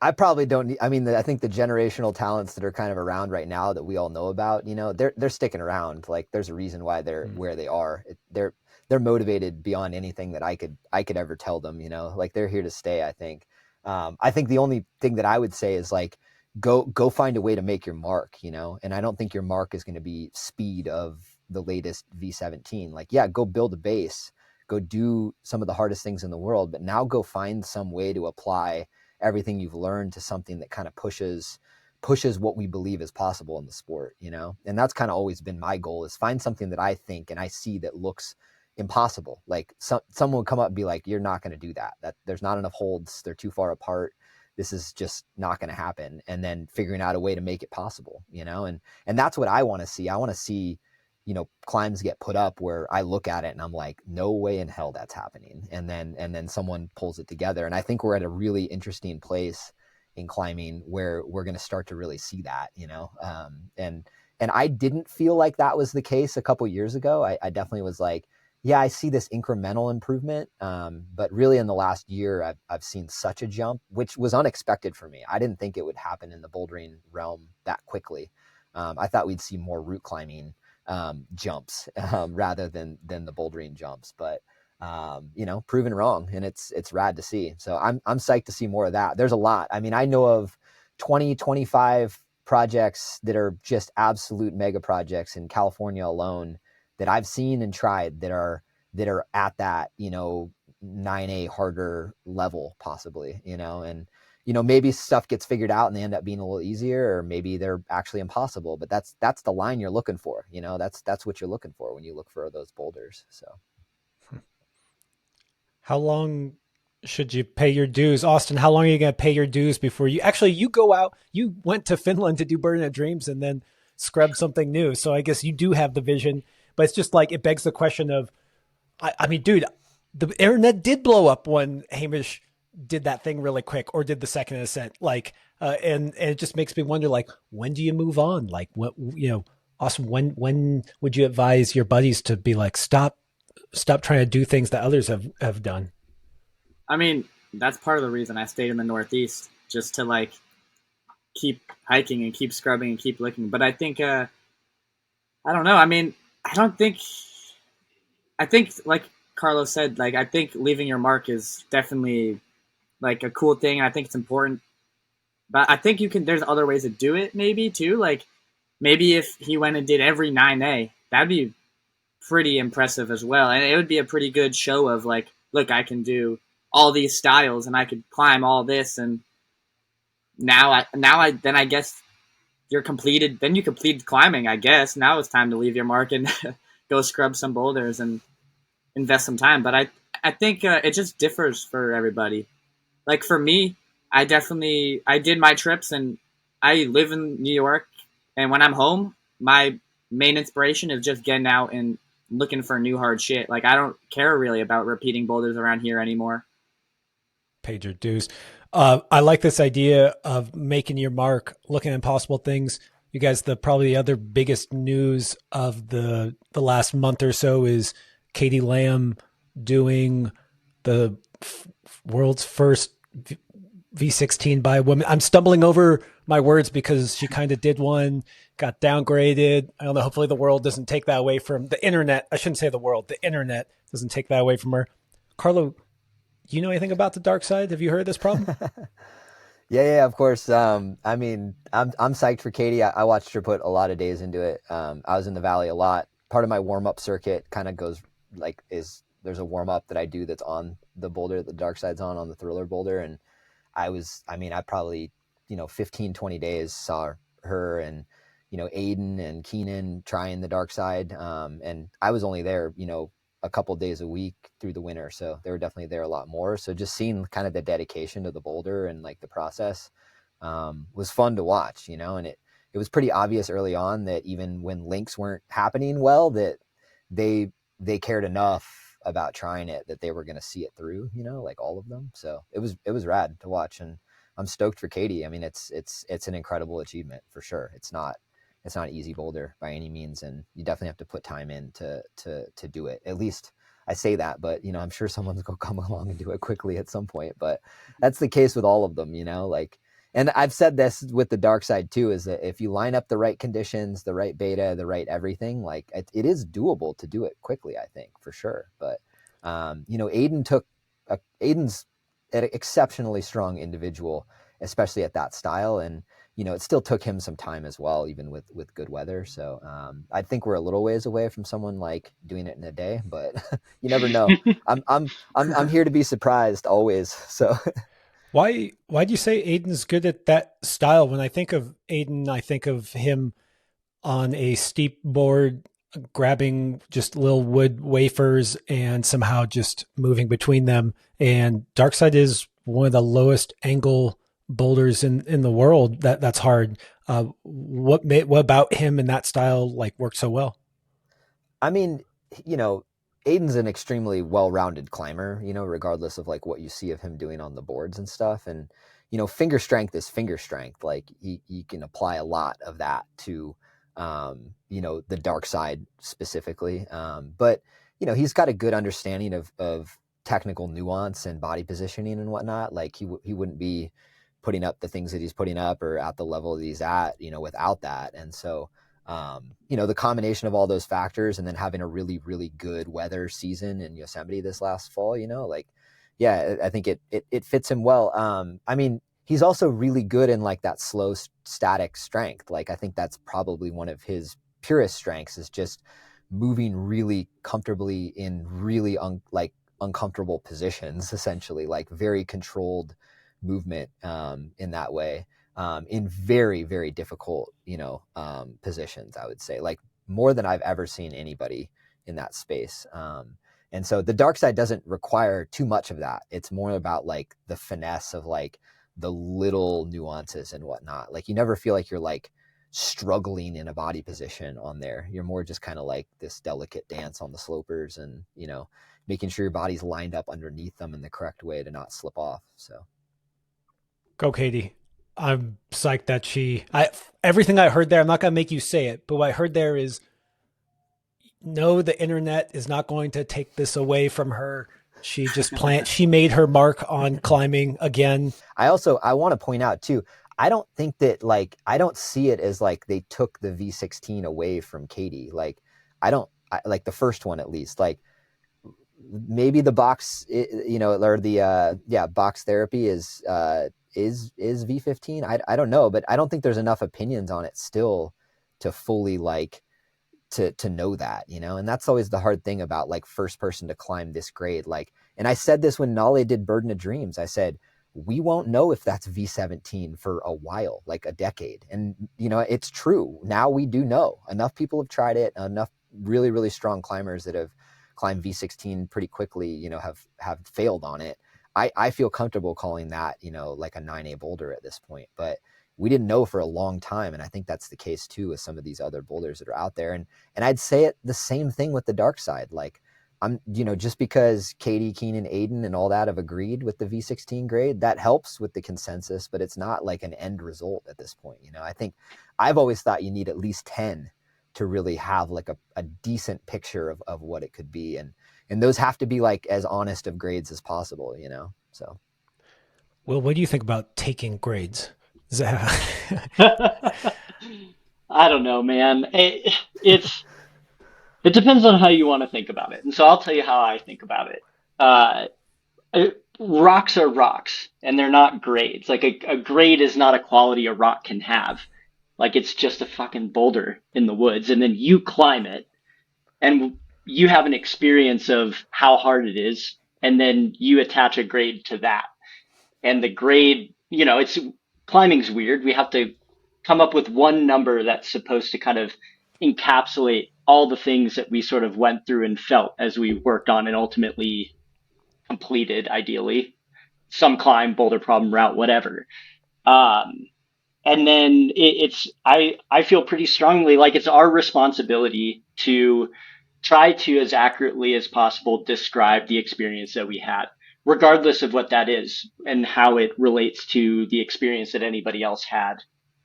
I probably don't need, I mean, I think the generational talents that are kind of around right now that we all know about, they're sticking around. Like there's a reason why they're where they are. They're motivated beyond anything that I could ever tell them, like they're here to stay, I think. I think the only thing that I would say is like, go find a way to make your mark, and I don't think your mark is going to be speed of the latest V17. Like, yeah, go build a base, go do some of the hardest things in the world, but now go find some way to apply everything you've learned to something that kind of pushes what we believe is possible in the sport, and that's kind of always been my goal, is find something that I think and I see that looks impossible. Like someone would come up and be like, you're not going to do that there's not enough holds, they're too far apart, this is just not going to happen, and then figuring out a way to make it possible, and that's what I want to see. I want to see climbs get put up where I look at it and I'm like, no way in hell that's happening. And then someone pulls it together. And I think we're at a really interesting place in climbing where we're going to start to really see that, and I didn't feel like that was the case a couple years ago. I definitely was like, yeah, I see this incremental improvement. But really in the last year, I've seen such a jump, which was unexpected for me. I didn't think it would happen in the bouldering realm that quickly. I thought we'd see more route climbing jumps rather than the bouldering jumps, but proven wrong, and it's rad to see. So I'm psyched to see more of that. There's a lot. I mean, I know of 20-25 projects that are just absolute mega projects in California alone that I've seen and tried that are at that 9A harder level possibly, and maybe stuff gets figured out and they end up being a little easier, or maybe they're actually impossible, but that's the line you're looking for. That's what you're looking for when you look for those boulders. So how long should you pay your dues? Austin, how long are you going to pay your dues before you go out? You went to Finland to do Burden of Dreams and then scrub something new. So I guess you do have the vision, but it's just like, it begs the question of, I mean, dude, the internet did blow up when Hamish did that thing really quick, or did the second ascent, like, and it just makes me wonder, like, when do you move on? Like, what, Austin, when would you advise your buddies to be like, stop trying to do things that others have done? I mean, that's part of the reason I stayed in the Northeast, just to like keep hiking and keep scrubbing and keep looking. But I think, I don't know. I mean, I think like Carlos said, like, I think leaving your mark is definitely like a cool thing. I think it's important, but I think there's other ways to do it maybe too. Like maybe if he went and did every 9A, that'd be pretty impressive as well. And it would be a pretty good show of like, look, I can do all these styles and I could climb all this. And then I guess you completed climbing, I guess. Now it's time to leave your mark and go scrub some boulders and invest some time. But I think it just differs for everybody. Like for me, I did my trips and I live in New York. And when I'm home, my main inspiration is just getting out and looking for new hard shit. Like I don't care really about repeating boulders around here anymore. Paid your dues. I like this idea of making your mark, looking at impossible things. You guys, probably the other biggest news of the last month or so is Katie Lamb doing the world's first V16 by a woman. I'm stumbling over my words because she kind of did one, got downgraded. I don't know. Hopefully the world doesn't take that away from the internet. I shouldn't say the world. The internet doesn't take that away from her. Carlo, you know anything about the dark side? Have you heard of this problem? Yeah, of course. I mean, I'm psyched for Katie. I watched her put a lot of days into it. I was in the valley a lot. Part of my warm up circuit kind of goes like there's a warm up that I do that's on the boulder the dark side's on the thriller boulder, and I probably 15, 20 days saw her and Aiden and Keenan trying the dark side, and I was only there a couple days a week through the winter, so they were definitely there a lot more. So just seeing kind of the dedication to the boulder and like the process was fun to watch, and it was pretty obvious early on that even when links weren't happening well, that they cared enough about trying it that they were going to see it through, like all of them. So it was rad to watch, and I'm stoked for Katie. I mean, it's an incredible achievement for sure. It's not an easy boulder by any means, and you definitely have to put time in to do it. At least I say that, but I'm sure someone's gonna come along and do it quickly at some point. But that's the case with all of them, like. And I've said this with the dark side too, is that if you line up the right conditions, the right beta, the right everything, like it is doable to do it quickly, I think, for sure. But Aiden's an exceptionally strong individual, especially at that style, and it still took him some time as well, even with good weather. So I think we're a little ways away from someone like doing it in a day, but you never know. I'm here to be surprised always. So Why do you say Aiden's good at that style? When I think of Aiden, I think of him on a steep board, grabbing just little wood wafers and somehow just moving between them. And Darkside is one of the lowest angle boulders in the world. That's hard. What about him and that style like worked so well? I mean, Aiden's an extremely well-rounded climber, regardless of like what you see of him doing on the boards and stuff. And, finger strength is finger strength. Like he can apply a lot of that to, the dark side specifically. But, he's got a good understanding of technical nuance and body positioning and whatnot. Like he wouldn't be putting up the things that he's putting up or at the level that he's at, without that. And so, the combination of all those factors and then having a really, really good weather season in Yosemite this last fall, I think it fits him well. I mean, he's also really good in like that slow static strength. Like, I think that's probably one of his purest strengths, is just moving really comfortably in really uncomfortable positions, essentially, like very controlled movement, in that way. In very, very difficult, positions, I would say, like more than I've ever seen anybody in that space. And so the dark side doesn't require too much of that. It's more about like the finesse of like the little nuances and whatnot. Like you never feel like you're like struggling in a body position on there. You're more just kind of like this delicate dance on the slopers and, making sure your body's lined up underneath them in the correct way to not slip off. So. Go, Katie. I'm psyched that everything I heard there, I'm not going to make you say it, but what I heard there is, no, the internet is not going to take this away from her. She just she made her mark on climbing again. I want to point out too, I don't think that I don't see it as like they took the V16 away from Katie. Like, like the first one, at least, like maybe the box, or the, box therapy is V15. I don't know, but I don't think there's enough opinions on it still to fully to know that, and that's always the hard thing about like first person to climb this grade. Like, and I said this when Nale did Burden of Dreams, I said, we won't know if that's V17 for a while, like a decade. And, it's true. Now we do know. Enough people have tried it. Enough really, really strong climbers that have climbed V16 pretty quickly, have failed on it. I feel comfortable calling that, like a 9A boulder at this point, but we didn't know for a long time. And I think that's the case too with some of these other boulders that are out there. And I'd say it the same thing with the dark side. Like I'm, just because Katie, Keenan, Aiden and all that have agreed with the V16 grade, that helps with the consensus, but it's not like an end result at this point. I think I've always thought you need at least 10 to really have like a decent picture of what it could be. And those have to be like as honest of grades as possible, so. Well, what do you think about taking grades? Is that I don't know, man. It depends on how you want to think about it. And so I'll tell you how I think about it. Uh, Rocks are rocks, and they're not grades. Like a grade is not a quality a rock can have. Like it's just a fucking boulder in the woods, and then you climb it, and you have an experience of how hard it is, and then you attach a grade to that. And the grade, it's climbing's weird. We have to come up with one number that's supposed to kind of encapsulate all the things that we sort of went through and felt as we worked on and ultimately completed, ideally, some climb, boulder problem, route, whatever. Um, and then I feel pretty strongly like it's our responsibility to try to, as accurately as possible, describe the experience that we had, regardless of what that is and how it relates to the experience that anybody else had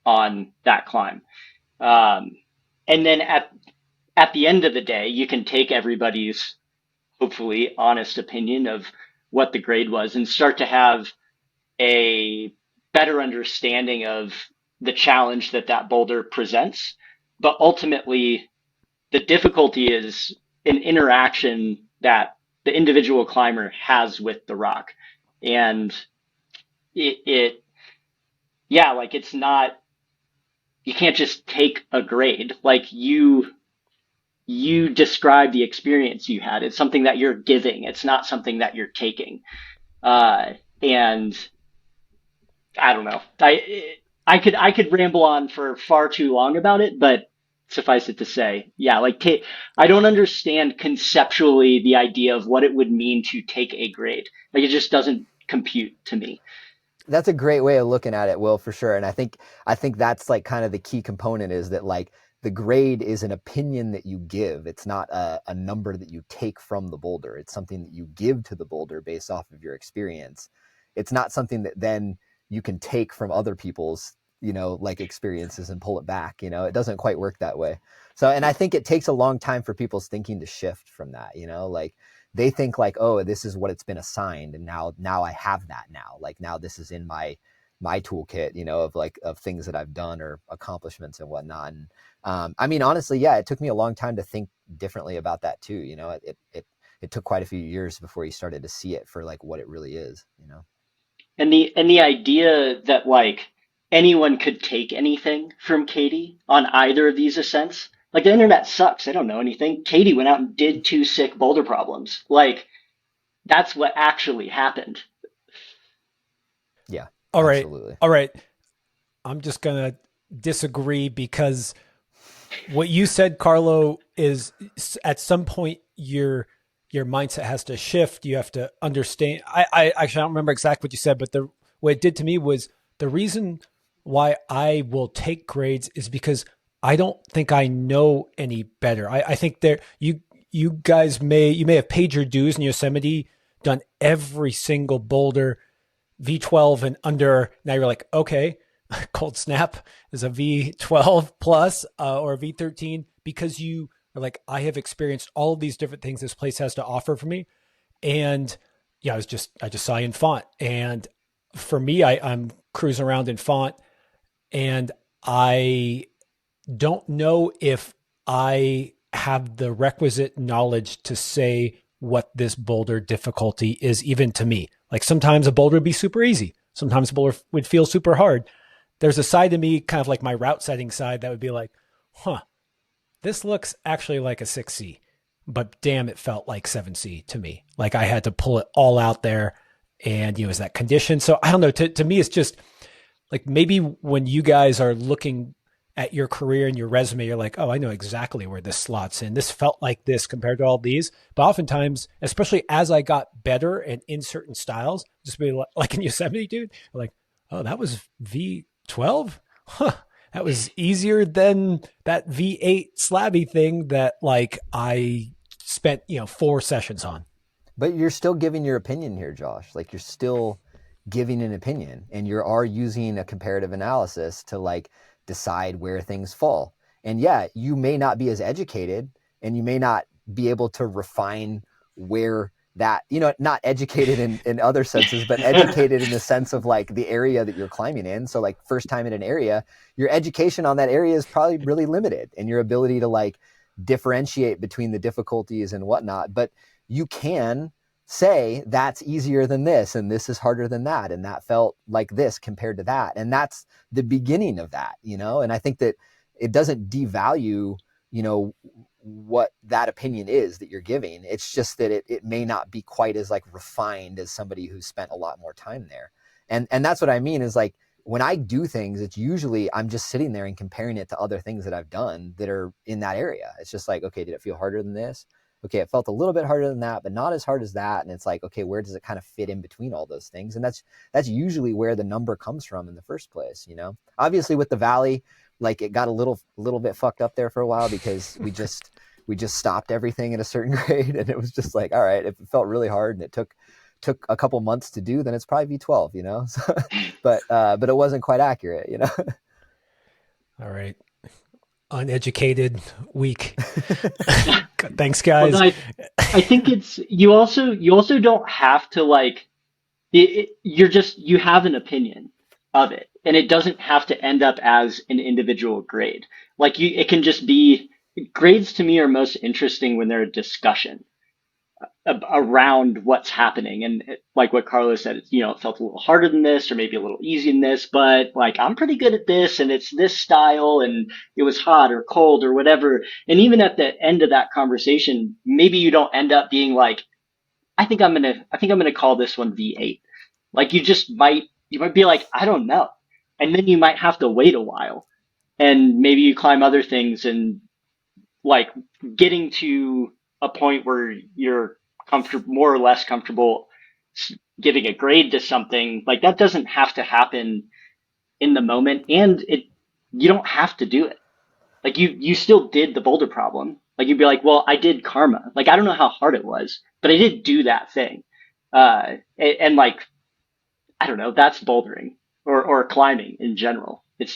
on that climb. Um, and then at the end of the day, you can take everybody's hopefully honest opinion of what the grade was and start to have a better understanding of the challenge that that boulder presents. But ultimately, the difficulty is an interaction that the individual climber has with the rock. And it yeah, like it's not, you can't just take a grade. Like you describe the experience you had. It's something that you're giving. It's not something that you're taking. And I don't know. I could ramble on for far too long about it, but suffice it to say, yeah, like I don't understand conceptually the idea of what it would mean to take a grade. Like it just doesn't compute to me. That's a great way of looking at it, Will, for sure. And I think that's like kind of the key component is that like the grade is an opinion that you give. It's not a number that you take from the boulder. It's something that you give to the boulder based off of your experience. It's not something that then you can take from other people's, like experiences and pull it back. It doesn't quite work that way. So, and I think it takes a long time for people's thinking to shift from that, like they think like, oh, this is what it's been assigned. And now I have that now. Like now this is in my toolkit, of things that I've done or accomplishments and whatnot. And I mean, honestly, yeah, it took me a long time to think differently about that too. It took quite a few years before you started to see it for like what it really is. And the idea that like anyone could take anything from Katie on either of these ascents, like the internet sucks. I don't know anything. Katie went out and did two sick boulder problems. Like that's what actually happened. Yeah, all right? absolutely. All right. I'm just gonna disagree because what you said, Carlo, is at some point your mindset has to shift. You have to understand. I actually don't remember exactly what you said, but what it did to me was the reason why I will take grades is because I don't think I know any better. I think you guys may have paid your dues in Yosemite, done every single boulder V12 and under. Now you're like, okay, cold snap is a V12 plus or a V13 because you are like, I have experienced all of these different things this place has to offer for me. And yeah, I just saw you in font. And for me, I'm cruising around in font and I don't know if I have the requisite knowledge to say what this boulder difficulty is even to me. Like sometimes a boulder would be super easy. Sometimes a boulder would feel super hard. There's a side to me, kind of like my route setting side, that would be like, this looks actually like a 6C, but damn, it felt like 7C to me. Like I had to pull it all out there and, is that condition? So I don't know. To me, it's just like maybe when you guys are looking at your career and your resume, you're like, oh, I know exactly where this slots in. This felt like this compared to all these. But oftentimes, especially as I got better and in certain styles, just be like in Yosemite, dude, like, oh, that was V12? Huh. That was easier than that V8 slabby thing that like I spent, 4 sessions on. But you're still giving your opinion here, Josh. Like you're still giving an opinion and you are using a comparative analysis to like decide where things fall. And yeah, you may not be as educated and you may not be able to refine where that, you know, not educated in other senses, but educated in the sense of like the area that you're climbing in. So like first time in an area, your education on that area is probably really limited, and your ability to like differentiate between the difficulties and whatnot. But you can say that's easier than this, and this is harder than that, and that felt like this compared to that. And that's the beginning of that, you know? And I think that it doesn't devalue, you know, what that opinion is that you're giving. It's just that it may not be quite as like refined as somebody who's spent a lot more time there. And that's what I mean is like, when I do things, it's usually I'm just sitting there and comparing it to other things that I've done that are in that area. It's just like, okay, did it feel harder than this? Okay, it felt a little bit harder than that, but not as hard as that. And it's like, okay, where does it kind of fit in between all those things? And that's usually where the number comes from in the first place, you know? Obviously with the Valley, like it got a little bit fucked up there for a while because we just stopped everything at a certain grade, and it was just like, all right, if it felt really hard and it took a couple months to do, then it's probably V12, you know? So, but it wasn't quite accurate, you know? All right. Uneducated week. Thanks, guys. Well, I think it's you also don't have to like you have an opinion of it, and it doesn't have to end up as an individual grade. Like it can just be grades. To me are most interesting when they're a discussion around what's happening. And like what Carlos said, it's, you know, it felt a little harder than this or maybe a little easier than this, but like I'm pretty good at this and it's this style and it was hot or cold or whatever. And even at the end of that conversation, maybe you don't end up being like, I think I'm going to call this one V8. Like you might be like, I don't know. And then you might have to wait a while and maybe you climb other things, and like getting to a point where you're comfortable, more or less comfortable giving a grade to something, like that doesn't have to happen in the moment, and you don't have to do it. Like you still did the boulder problem. Like you'd be like, well, I did karma. Like I don't know how hard it was, but I did do that thing. And like I don't know, that's bouldering or climbing in general. It's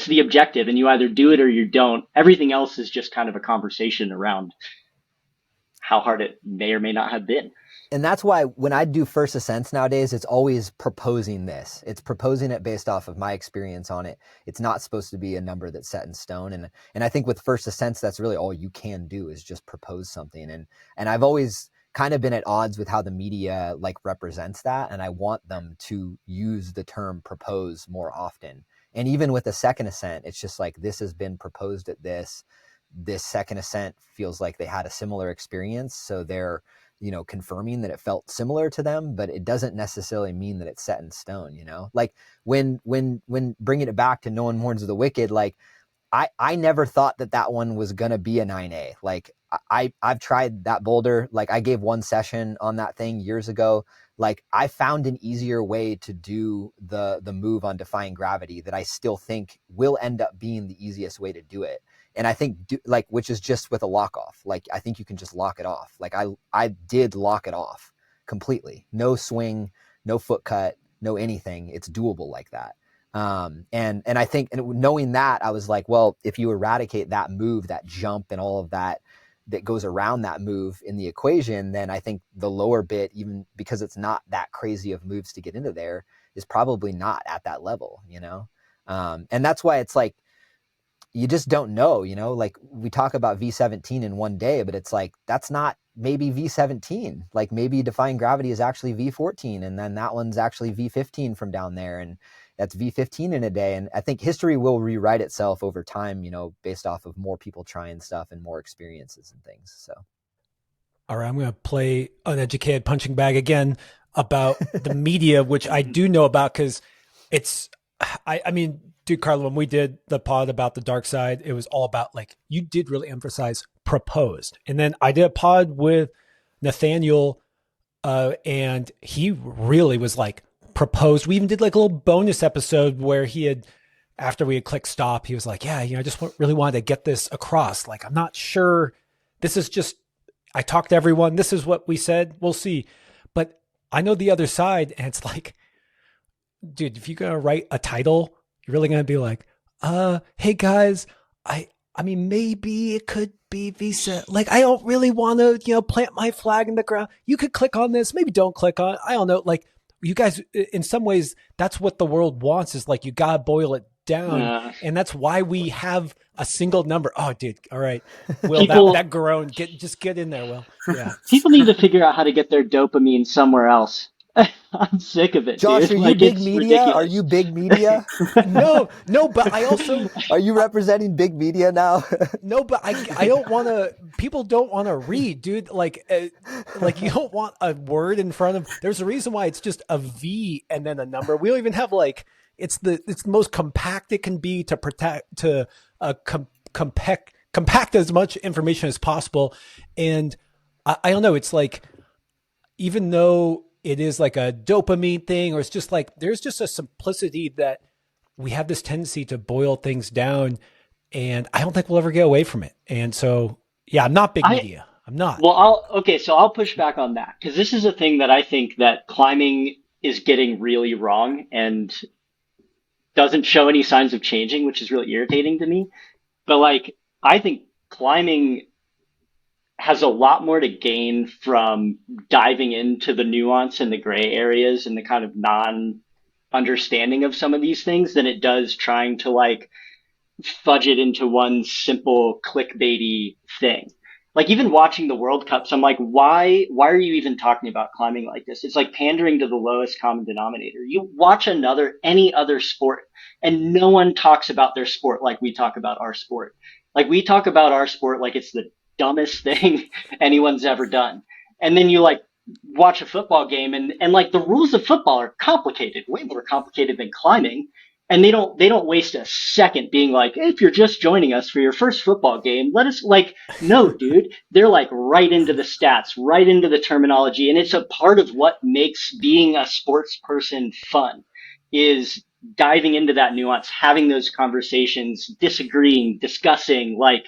the objective, and you either do it or you don't. Everything else is just kind of a conversation around how hard it may or may not have been. And that's why when I do first ascents nowadays, it's always proposing this. It's proposing it based off of my experience on it. It's not supposed to be a number that's set in stone. And I think with first ascents, that's really all you can do is just propose something. And I've always kind of been at odds with how the media like represents that. And I want them to use the term propose more often. And even with the second ascent, it's just like, this has been proposed at this second ascent feels like they had a similar experience. So they're, you know, confirming that it felt similar to them, but it doesn't necessarily mean that it's set in stone, you know? Like when bringing it back to No One Mourns the Wicked, like I never thought that one was going to be a 9A. Like I've tried that boulder. Like I gave one session on that thing years ago. Like I found an easier way to do the move on Defying Gravity that I still think will end up being the easiest way to do it. And I think which is just with a lock off. Like I think you can just lock it off. Like I did lock it off completely. No swing, no foot cut, no anything. It's doable like that. And I think, and knowing that, I was like, well, if you eradicate that move, that jump and all of that goes around that move in the equation, then I think the lower bit, even because it's not that crazy of moves to get into there, is probably not at that level, you know? And that's why it's like, you just don't know, you know, like we talk about V17 in one day, but it's like, that's not maybe V17. Like maybe Defying Gravity is actually V14. And then that one's actually V15 from down there. And that's V15 in a day. And I think history will rewrite itself over time, you know, based off of more people trying stuff and more experiences and things. So. All right. I'm going to play uneducated punching bag again about the media, which I do know about because I mean, dude, Carlo, when we did the pod about the dark side, it was all about like, you did really emphasize proposed. And then I did a pod with Nathaniel and he really was like proposed. We even did like a little bonus episode where after we had clicked stop, he was like, yeah, you know, I just really wanted to get this across. Like, I'm not sure. This is just, I talked to everyone. This is what we said. We'll see. But I know the other side, and it's like, dude, if you're going to write a title, you're really going to be like, hey guys, I mean, maybe it could be Visa. Like, I don't really want to, plant my flag in the ground. You could click on this. Maybe don't click on it. I don't know. Like, you guys, in some ways, that's what the world wants is like, you got to boil it down. And that's why we have a single number. Oh, dude. All right. Will, that groan, just get in there, Will. Yeah. People need to figure out how to get their dopamine somewhere else. I'm sick of it, Josh, dude. are you Like, big it's media? ridiculous. Are you big media? No, but I also Are you representing big media now? no, but I don't want to. People don't want to read, dude. Like you don't want a word in front of. There's a reason why it's just a V and then a number. We don't even have like it's the most compact it can be to compact as much information as possible. And I don't know. It's like even though it is like a dopamine thing, or it's just like there's just a simplicity that we have this tendency to boil things down, and I don't think we'll ever get away from it. And so, yeah, I'm not big media. I'm not. Well, so I'll push back on that because this is a thing that I think that climbing is getting really wrong and doesn't show any signs of changing, which is really irritating to me. But like, I think climbing has a lot more to gain from diving into the nuance and the gray areas and the kind of non-understanding of some of these things than it does trying to like fudge it into one simple clickbaity thing. Like even watching the World Cups, I'm like, why are you even talking about climbing like this? It's like pandering to the lowest common denominator. You watch any other sport and no one talks about their sport like we talk about our sport. Like we talk about our sport like it's the dumbest thing anyone's ever done. And then you like watch a football game and like the rules of football are complicated, way more complicated than climbing. And they don't waste a second being like, hey, if you're just joining us for your first football game, let us like, no, dude, they're like right into the stats, right into the terminology. And it's a part of what makes being a sports person fun is diving into that nuance, having those conversations, disagreeing, discussing, like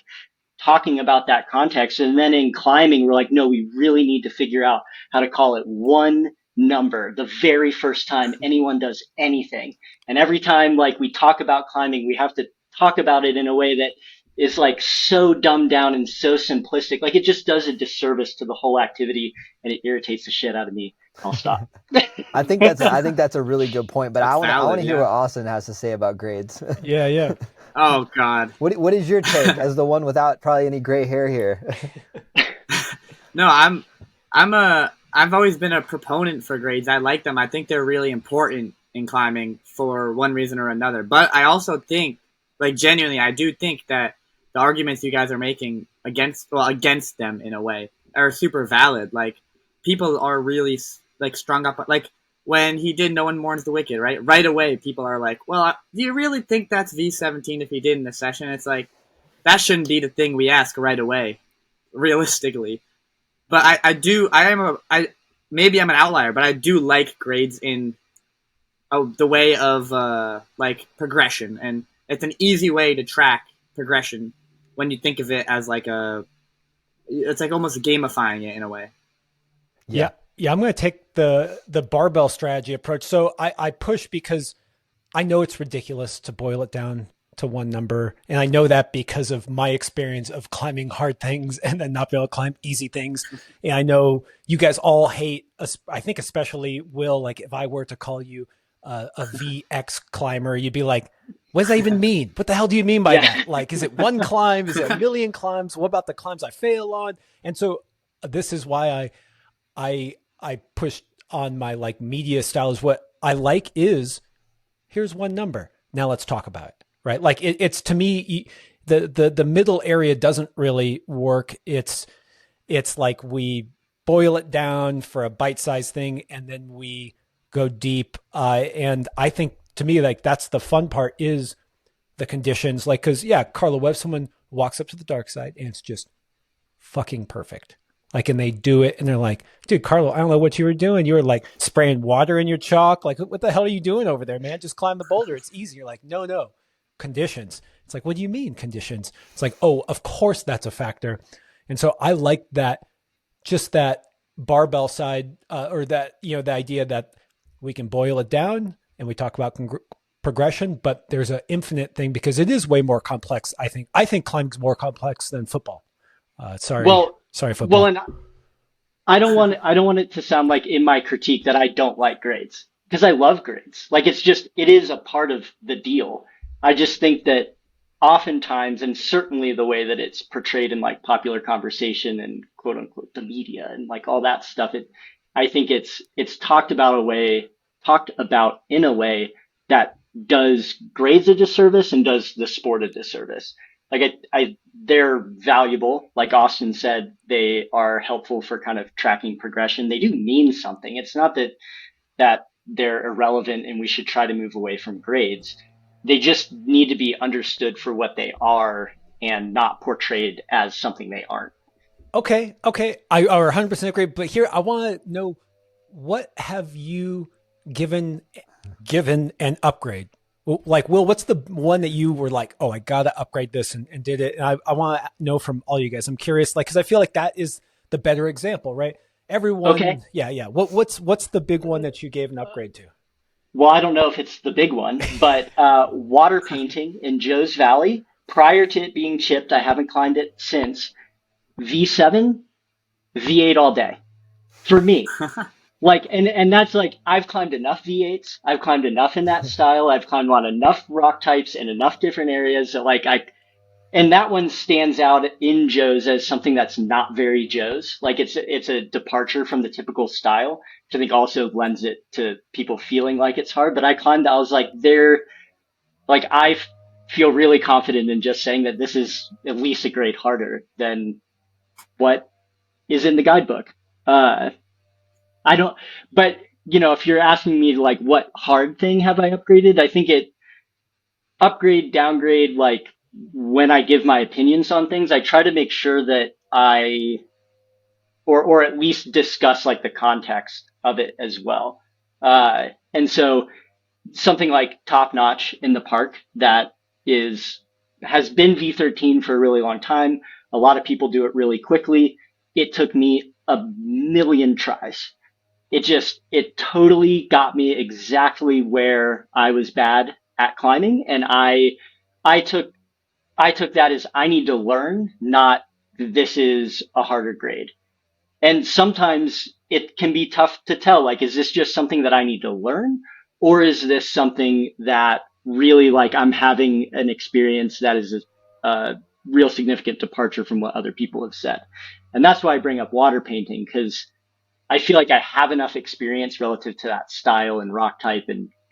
talking about that context. And then in climbing, we're like, no, we really need to figure out how to call it one number the very first time anyone does anything. And every time like we talk about climbing, we have to talk about it in a way that is like so dumbed down and so simplistic. Like it just does a disservice to the whole activity and it irritates the shit out of me. I'll stop. I think that's a really good point, but I want to hear what Austin has to say about grades. Yeah. Oh God. What is your take as the one without probably any gray hair here? No, I've always been a proponent for grades. I like them. I think they're really important in climbing for one reason or another. But I also think, like genuinely, I do think that the arguments you guys are making against them in a way are super valid. Like people are really like strung up. Like when he did No One Mourns the Wicked, right? Right away, people are like, well, do you really think that's V17 if he did in the session? It's like, that shouldn't be the thing we ask right away, realistically. But maybe I'm an outlier, but I do like grades in the way of like progression. And it's an easy way to track progression when you think of it as like it's like almost gamifying it in a way. Yeah. I'm going to take the barbell strategy approach. So I push because I know it's ridiculous to boil it down to one number. And I know that because of my experience of climbing hard things and then not be able to climb easy things. And I know you guys all hate, I think especially Will, like if I were to call you a VX climber, you'd be like, what does that even mean? What the hell do you mean by that? Like, is it one climb? Is it a million climbs? What about the climbs I fail on? And so this is why I pushed on my like media style is what I like is here's one number. Now let's talk about it. Right. Like it's to me, the middle area doesn't really work. It's like we boil it down for a bite-sized thing and then we go deep. And I think to me, like that's the fun part is the conditions. Like, cause Carlo, what if someone walks up to the dark side and it's just fucking perfect? Like, and they do it and they're like, dude, Carlo, I don't know what you were doing. You were like spraying water in your chalk. Like, what the hell are you doing over there, man? Just climb the boulder. It's easy. You're like, no. Conditions. It's like, what do you mean conditions? It's like, oh, of course that's a factor. And so I like that, just that barbell side or that, the idea that we can boil it down and we talk about progression, but there's an infinite thing because it is way more complex. I think climbing's more complex than football. Well, Sorry, well, football. and I don't want it to sound like in my critique that I don't like grades because I love grades. Like it is a part of the deal. I just think that oftentimes, and certainly the way that it's portrayed in like popular conversation and quote unquote the media and like all that stuff, I think it's talked about in a way that does grades a disservice and does the sport a disservice. Like they're valuable. Like Austin said, they are helpful for kind of tracking progression. They do mean something. It's not that they're irrelevant and we should try to move away from grades. They just need to be understood for what they are and not portrayed as something they aren't. Okay. I 100% agree. But here, I want to know, what have you given an upgrade? Like, Will, what's the one that you were like, oh, I got to upgrade this and did it? And I want to know from all you guys. I'm curious, like, because I feel like that is the better example, right? Okay. Everyone, yeah. What's the big one that you gave an upgrade to? Well, I don't know if it's the big one, but water painting in Joe's Valley, prior to it being chipped, I haven't climbed it since. V7, V8 all day for me. Like, and that's like, I've climbed enough V8s. I've climbed enough in that style. I've climbed on enough rock types in enough different areas that like and that one stands out in Joe's as something that's not very Joe's. Like it's a departure from the typical style, which I think also lends it to people feeling like it's hard. But I climbed, I was like, I feel really confident in just saying that this is at least a grade harder than what is in the guidebook. I don't, but if you're asking me like what hard thing have I upgraded, I think it upgrade, downgrade, like when I give my opinions on things, I try to make sure that or at least discuss like the context of it as well. And so something like Top Notch in the park that has been V13 for a really long time. A lot of people do it really quickly. It took me a million tries. It totally got me exactly where I was bad at climbing. And I took that as I need to learn, not this is a harder grade. And sometimes it can be tough to tell, like, is this just something that I need to learn? Or is this something that really like I'm having an experience that is a real significant departure from what other people have said? And that's why I bring up water painting, because I feel like I have enough experience relative to that style and rock type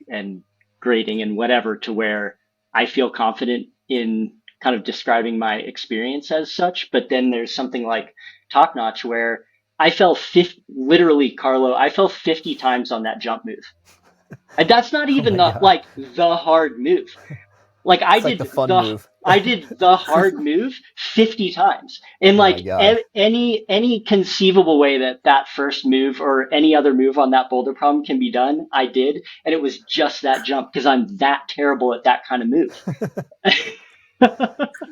and grading and whatever to where I feel confident in kind of describing my experience as such. But then there's something like Top Notch where I fell literally, Carlo, I fell 50 times on that jump move. And that's not Oh even my God. like the hard move. Like It's like the fun move. I did the hard move 50 times. And Oh my like God. any conceivable way that first move or any other move on that boulder problem can be done, I did. And it was just that jump because I'm that terrible at that kind of move.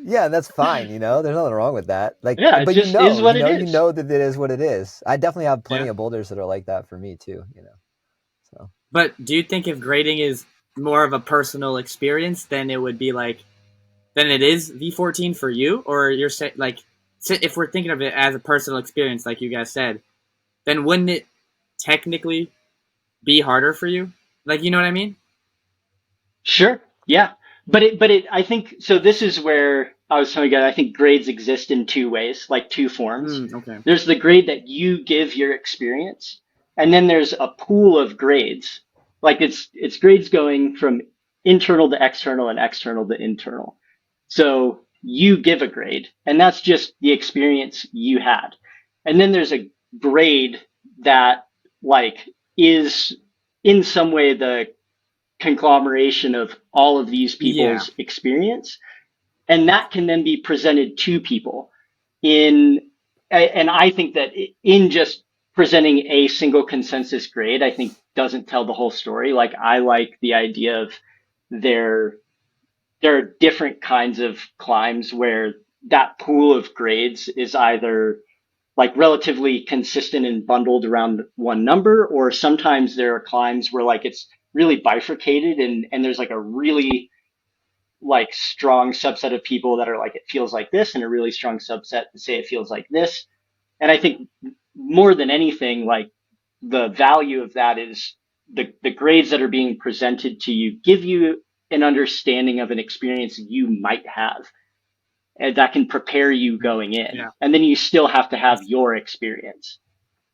Yeah, that's fine. There's nothing wrong with that. Like, Yeah, it but just is what it you is. know that it is what it is. I definitely have plenty Yeah. of boulders that are like that for me too. So But do you think if grading is more of a personal experience, then it would be like, then it is V14 for you? Or you're saying, like, if we're thinking of it as a personal experience, like you guys said, then wouldn't it technically be harder for you? Like, you know what I mean? Sure. Yeah. But I think, so this is where I was telling you guys, I think grades exist in two ways, like two forms. Okay. There's the grade that you give your experience, and then there's a pool of grades. Like it's grades going from internal to external and external to internal. So you give a grade, and that's just the experience you had. And then there's a grade that like is in some way the conglomeration of all of these Yeah. people's experience, and that can then be presented to people in and I think that in just presenting a single consensus grade, I think doesn't tell the whole story. Like I like the idea of there there are different kinds of climbs where that pool of grades is either like relatively consistent and bundled around one number, or sometimes there are climbs where like it's really bifurcated, and there's like a really like strong subset of people that are like, it feels like this, and a really strong subset that say it feels like this. And I think more than anything, like the value of that is the grades that are being presented to you give you an understanding of an experience you might have, and that can prepare you going in. Yeah. And then you still have to have your experience.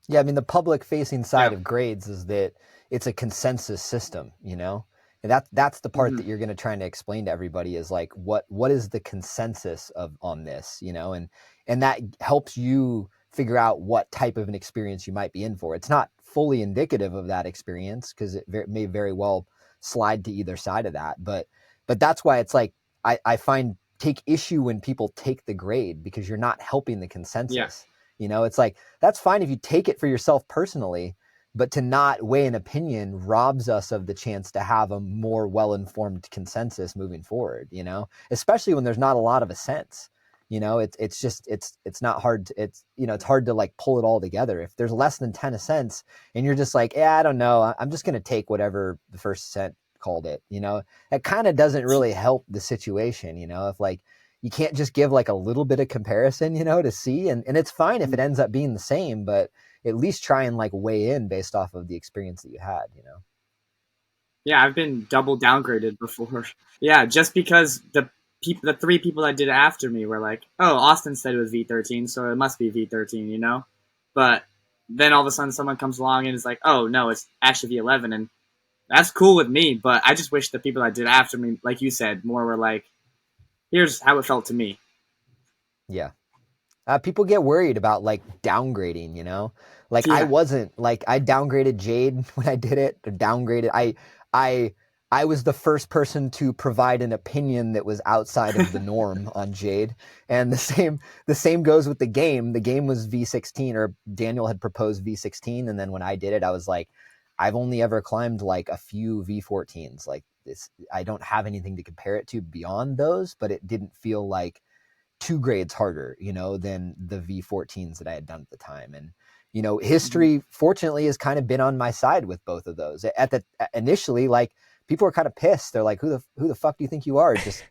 Yeah, I mean, the public facing Yeah. side of grades is that it's a consensus system, you know? And that's the part that you're going to try to explain to everybody is like what is the consensus of on this, you know? And that helps you figure out what type of an experience you might be in for. It's not fully indicative of that experience because it may very well slide to either side of that, but that's why it's like I find take issue when people take the grade because you're not helping the consensus. Yeah. You know, it's like, that's fine if you take it for yourself personally, but to not weigh an opinion robs us of the chance to have a more well-informed consensus moving forward, you know, especially when there's not a lot of assents. You know, it's just, it's not hard to, it's, you know, it's hard to like pull it all together. If there's less than 10 assents and you're just like, yeah, I don't know, I'm just going to take whatever the first assent called it, you know, that kind of doesn't really help the situation, you know, if like, you can't just give like a little bit of comparison, you know, to see. And it's fine if it ends up being the same, but at least try and like weigh in based off of the experience that you had, you know? Yeah, I've been double downgraded before. Yeah, just because the three people that did it after me were like, oh, Austin said it was V13, so it must be V13, you know? But then all of a sudden someone comes along and is like, oh, no, it's actually V11. And that's cool with me, but I just wish the people that did after me, like you said, more were like, here's how it felt to me. Yeah. People get worried about like downgrading, you know, like Yeah. I wasn't like, I downgraded Jade when I did it, or downgraded. I was the first person to provide an opinion that was outside of the norm on Jade. And the same goes with the game. The game was V16, or Daniel had proposed V16. And then when I did it, I was like, I've only ever climbed like a few V14s. Like this, I don't have anything to compare it to beyond those, but it didn't feel like 2 grades harder, you know, than the V14s that I had done at the time. And, you know, history fortunately has kind of been on my side with both of those. At the initially, like people were kind of pissed. They're like, who the fuck do you think you are? Just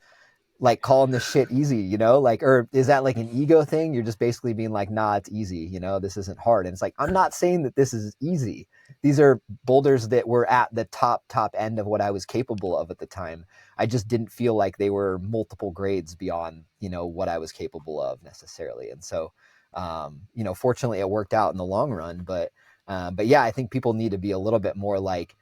like calling this shit easy, you know, like, or is that like an ego thing? You're just basically being like, nah, it's easy. You know, this isn't hard. And it's like, I'm not saying that this is easy. These are boulders that were at the top end of what I was capable of at the time. I just didn't feel like they were multiple grades beyond, you know, what I was capable of necessarily. And so, you know, fortunately it worked out in the long run, but yeah, I think people need to be a little bit more like,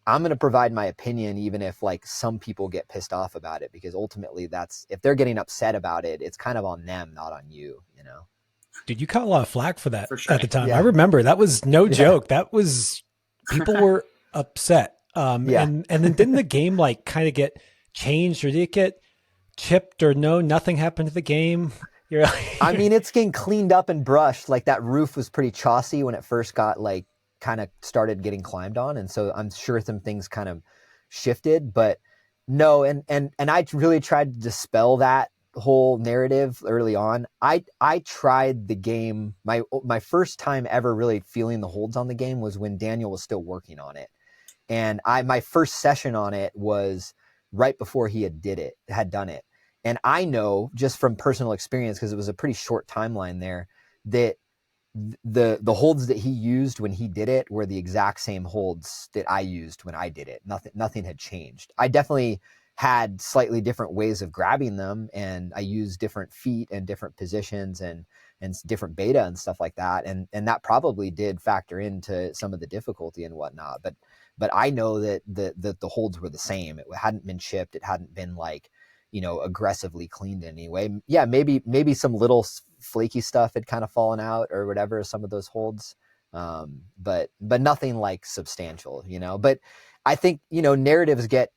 I'm going to provide my opinion, even if like some people get pissed off about it, because ultimately that's, if they're getting upset about it, it's kind of on them, not on you, you know? Dude, you caught a lot of flack for that For sure. at the time. Yeah. I remember that was no joke. That was, people were upset. Yeah. And then didn't the game like kind of get changed, or did it get chipped, or no, nothing happened to the game? You're like, I mean, it's getting cleaned up and brushed. Like that roof was pretty chossy when it first got like kind of started getting climbed on. And so I'm sure some things kind of shifted, but no. And I really tried to dispel that whole narrative early on. I tried the game. My first time ever really feeling the holds on the game was when Daniel was still working on it. And my first session on it was right before he had done it. And I know just from personal experience, because it was a pretty short timeline there, that the holds that he used when he did it were the exact same holds that I used when I did it. Nothing had changed. I definitely had slightly different ways of grabbing them, and I used different feet and different positions and different beta and stuff like that. And that probably did factor into some of the difficulty and whatnot. But I know that the holds were the same. It hadn't been chipped. It hadn't been like, you know, aggressively cleaned in any way. Yeah, maybe some little flaky stuff had kind of fallen out or whatever, some of those holds. But nothing like substantial, you know. But I think, you know, narratives get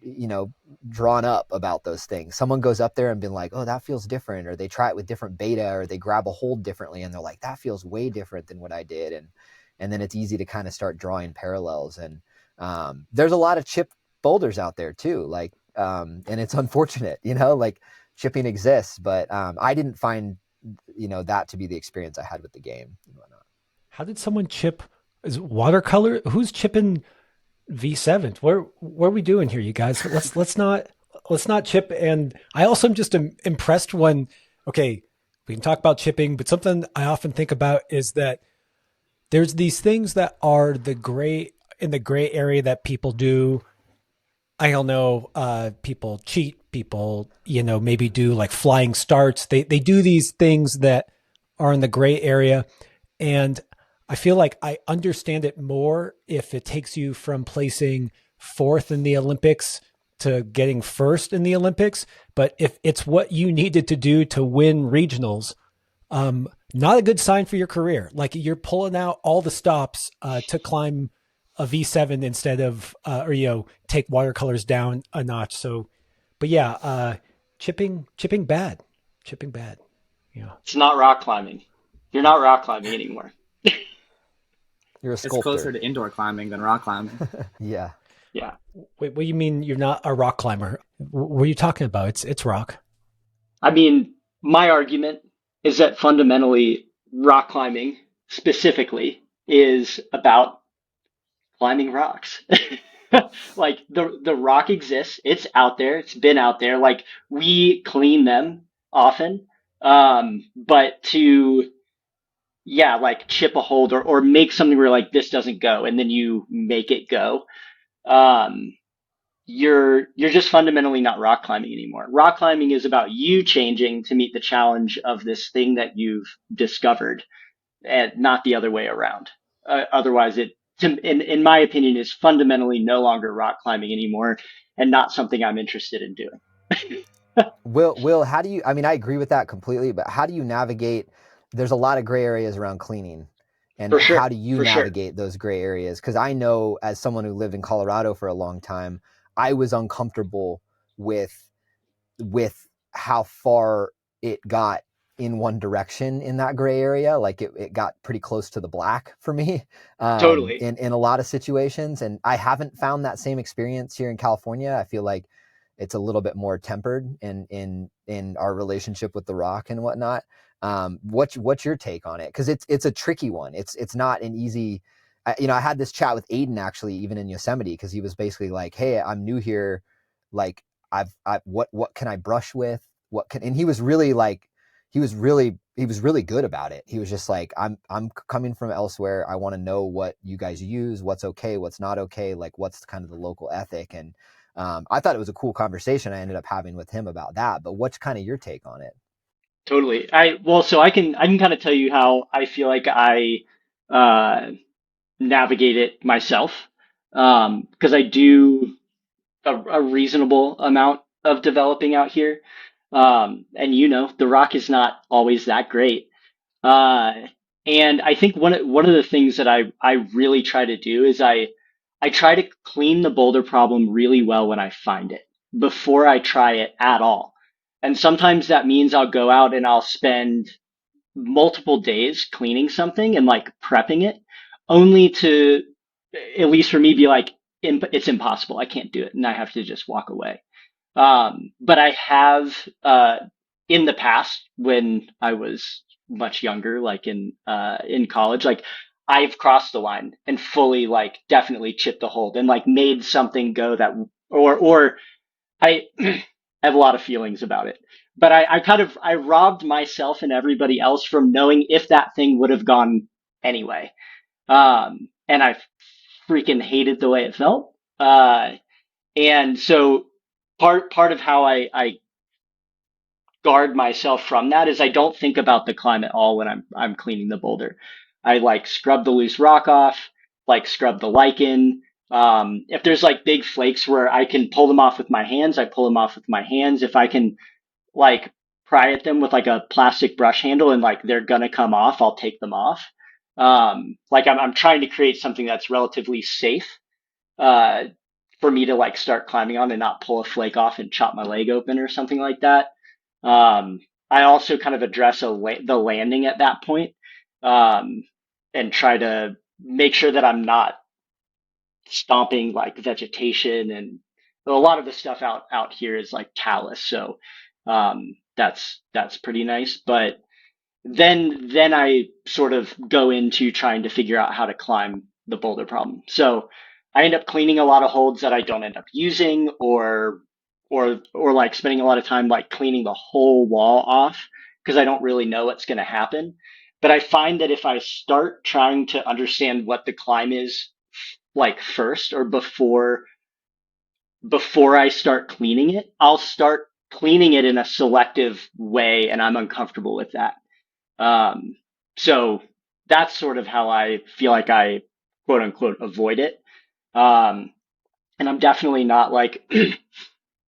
you know, drawn up about those things. Someone goes up there and been like, oh, that feels different, or they try it with different beta, or they grab a hold differently and they're like, that feels way different than what I did. And then it's easy to kind of start drawing parallels. And there's a lot of chip boulders out there too. Like, and it's unfortunate, you know, like chipping exists, but I didn't find, you know, that to be the experience I had with the game and whatnot. how did someone chip? Is it watercolor? Who's chipping V7. What are we doing here, you guys? Let's not chip. And I also am just impressed when, okay, we can talk about chipping, but something I often think about is that there's these things that are the gray area that people do. I don't know, people cheat, people, maybe do like flying starts. They do these things that are in the gray area. And I feel like I understand it more if it takes you from placing fourth in the Olympics to getting first in the Olympics. But if it's what you needed to do to win regionals, not a good sign for your career. Like you're pulling out all the stops to climb a V7 instead of, take watercolors down a notch. So, but yeah, chipping bad, chipping bad. Yeah. It's not rock climbing. You're not rock climbing anymore. You're a It's sculptor. closer to indoor climbing than rock climbing. Yeah. Yeah. Wait, what do you mean you're not a rock climber? What are you talking about? It's rock. I mean, my argument is that fundamentally rock climbing specifically is about climbing rocks. Like the rock exists, it's out there, it's been out there. Like we clean them often. But to like chip a hold or make something where like this doesn't go and then you make it go. Um you're just fundamentally not rock climbing anymore. Rock climbing is about you changing to meet the challenge of this thing that you've discovered, and not the other way around. Otherwise, in my opinion, is fundamentally no longer rock climbing anymore, and not something I'm interested in doing. Will, how do you, I mean, I agree with that completely, but how do you navigate? There's a lot of gray areas around cleaning. And For how sure, do you for sure. navigate those gray areas? Because I know, as someone who lived in Colorado for a long time, I was uncomfortable with how far it got in one direction in that gray area. Like it got pretty close to the black for me Totally. in a lot of situations. And I haven't found that same experience here in California. I feel like it's a little bit more tempered in our relationship with the rock and whatnot. What's your take on it? Because it's a tricky one. It's not an easy. I had this chat with Aiden actually, even in Yosemite, because he was basically like, "Hey, I'm new here. Like, what can I brush with? And he was really like, he was really good about it. He was just like, I'm coming from elsewhere. I want to know what you guys use, what's okay, what's not okay, like what's kind of the local ethic. And I thought it was a cool conversation I ended up having with him about that. But what's kind of your take on it? Totally. So I can kind of tell you how I feel like I uh navigate it myself. Because I do a reasonable amount of developing out here. And the rock is not always that great. Uh, and I think one of the things that I really try to do is I try to clean the boulder problem really well when I find it before I try it at all. And sometimes that means I'll go out and I'll spend multiple days cleaning something and like prepping it, only to, at least for me, be like, it's impossible. I can't do it. And I have to just walk away. But I have, in the past when I was much younger, like in college, like I've crossed the line and fully like definitely chipped the hold and like made something go that, or I, I have a lot of feelings about it, but I robbed myself and everybody else from knowing if that thing would have gone anyway. And I freaking hated the way it felt. And so part of how I guard myself from that is I don't think about the climb at all when I'm cleaning the boulder. I like scrub the loose rock off, like scrub the lichen. If there's like big flakes where I can pull them off with my hands, I pull them off with my hands. If I can like pry at them with like a plastic brush handle and like they're gonna come off, I'll take them off. Like I'm trying to create something that's relatively safe uh, for me to like start climbing on and not pull a flake off and chop my leg open or something like that. I also kind of address the landing at that point, um, and try to make sure that I'm not stomping like vegetation, and a lot of the stuff out here is like talus, so that's pretty nice. But then I sort of go into trying to figure out how to climb the boulder problem. So I end up cleaning a lot of holds that I don't end up using, or like spending a lot of time like cleaning the whole wall off because I don't really know what's going to happen. But I find that if I start trying to understand what the climb is like first or before I start cleaning it, I'll start cleaning it in a selective way, and I'm uncomfortable with that. Um, so that's sort of how I feel like I quote unquote avoid it. Um, and I'm definitely not like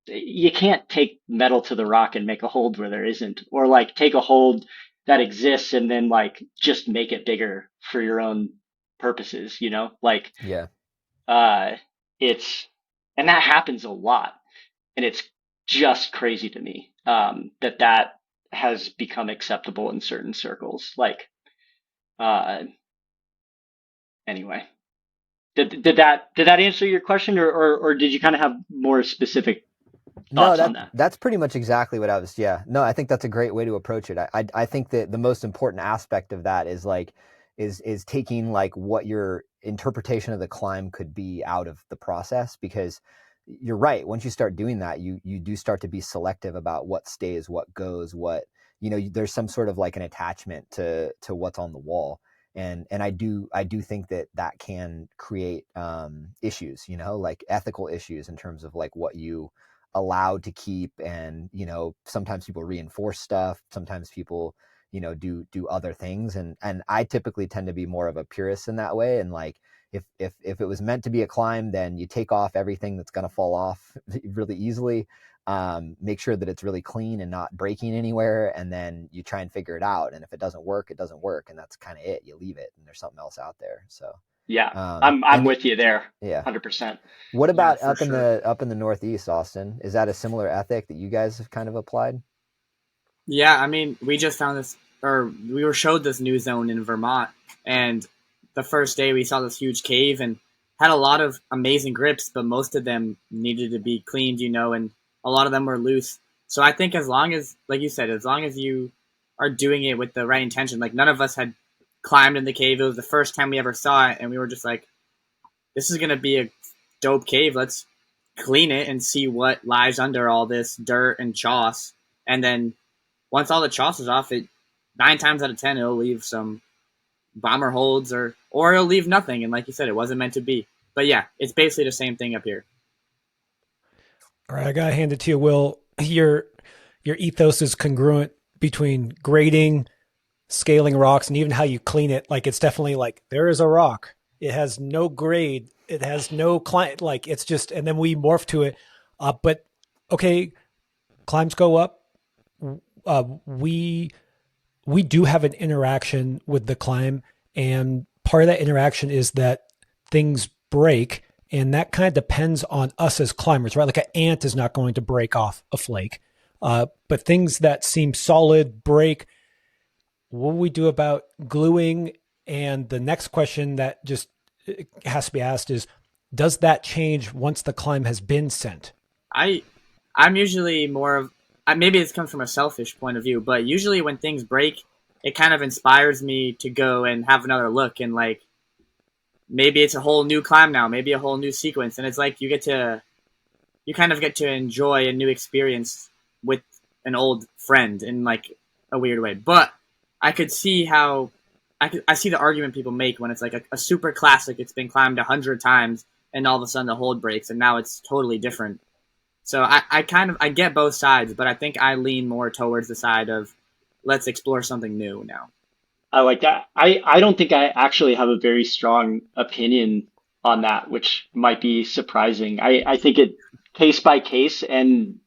you can't take metal to the rock and make a hold where there isn't, or like take a hold that exists and then like just make it bigger for your own purposes, you know? Like Yeah. uh it's and that happens a lot, and it's just crazy to me that has become acceptable in certain circles. Like uh anyway. Did that answer your question, or did you kind of have more specific No, thoughts on that? that's pretty much exactly what I was. Yeah, no, I think that's a great way to approach it. I think that the most important aspect of that is like is taking like what your interpretation of the climb could be out of the process, because you're right. Once you start doing that, you do start to be selective about what stays, what goes, what, there's some sort of like an attachment to what's on the wall. And I do think that can create issues, like ethical issues in terms of like what you allowed to keep. And sometimes people reinforce stuff, sometimes people do other things. And I typically tend to be more of a purist in that way. And like if it was meant to be a climb, then you take off everything that's going to fall off really easily. Make sure that it's really clean and not breaking anywhere, and then you try and figure it out. And if it doesn't work, it doesn't work, and that's kind of it. You leave it, and there's something else out there. So Yeah, I'm and with you there, yeah. 100%. What Yeah, about for sure. up in the Northeast, Austin? Is that a similar ethic that you guys have kind of applied? Yeah, I mean, we just found this, or we were showed this new zone in Vermont, and the first day we saw this huge cave and had a lot of amazing grips, but most of them needed to be cleaned, and a lot of them were loose. So I think as long as, like you said, as long as you are doing it with the right intention, like none of us had climbed in the cave. It was the first time we ever saw it, and we were just like, this is going to be a dope cave. Let's clean it and see what lies under all this dirt and choss. And then once all the choss is off, it 9 times out of 10 it'll leave some bomber holds or it'll leave nothing. And like you said, it wasn't meant to be. But yeah, it's basically the same thing up here. All right, I gotta hand it to you, Will. Your ethos is congruent between grading, scaling rocks, and even how you clean it. Like it's definitely like there is a rock. It has no grade. It has no climb. Like it's just, and then we morph to it. But okay, climbs go up. We do have an interaction with the climb, and part of that interaction is that things break, and that kind of depends on us as climbers, right? Like an ant is not going to break off a flake, but things that seem solid break. What do we do about gluing? And the next question that just has to be asked is, does that change once the climb has been sent? I I'm usually more of maybe this comes from a selfish point of view, but usually when things break, it kind of inspires me to go and have another look and like maybe it's a whole new climb now, maybe a whole new sequence, and it's like you kind of get to enjoy a new experience with an old friend in like a weird way. But I could see how I see the argument people make when it's like a super classic. It's been climbed 100 times, and all of a sudden the hold breaks, and now it's totally different. So I get both sides, but I think I lean more towards the side of let's explore something new now. I like that. I don't think I actually have a very strong opinion on that, which might be surprising. I think it case by case, and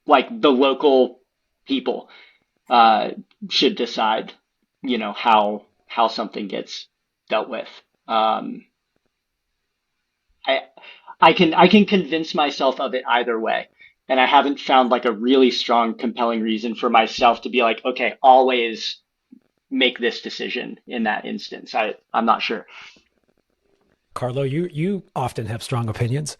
like the local people uh, should decide, how something gets dealt with. Um, I I can convince myself of it either way. And I haven't found like a really strong, compelling reason for myself to be like, okay, always make this decision in that instance. I'm not sure. Carlo, you often have strong opinions.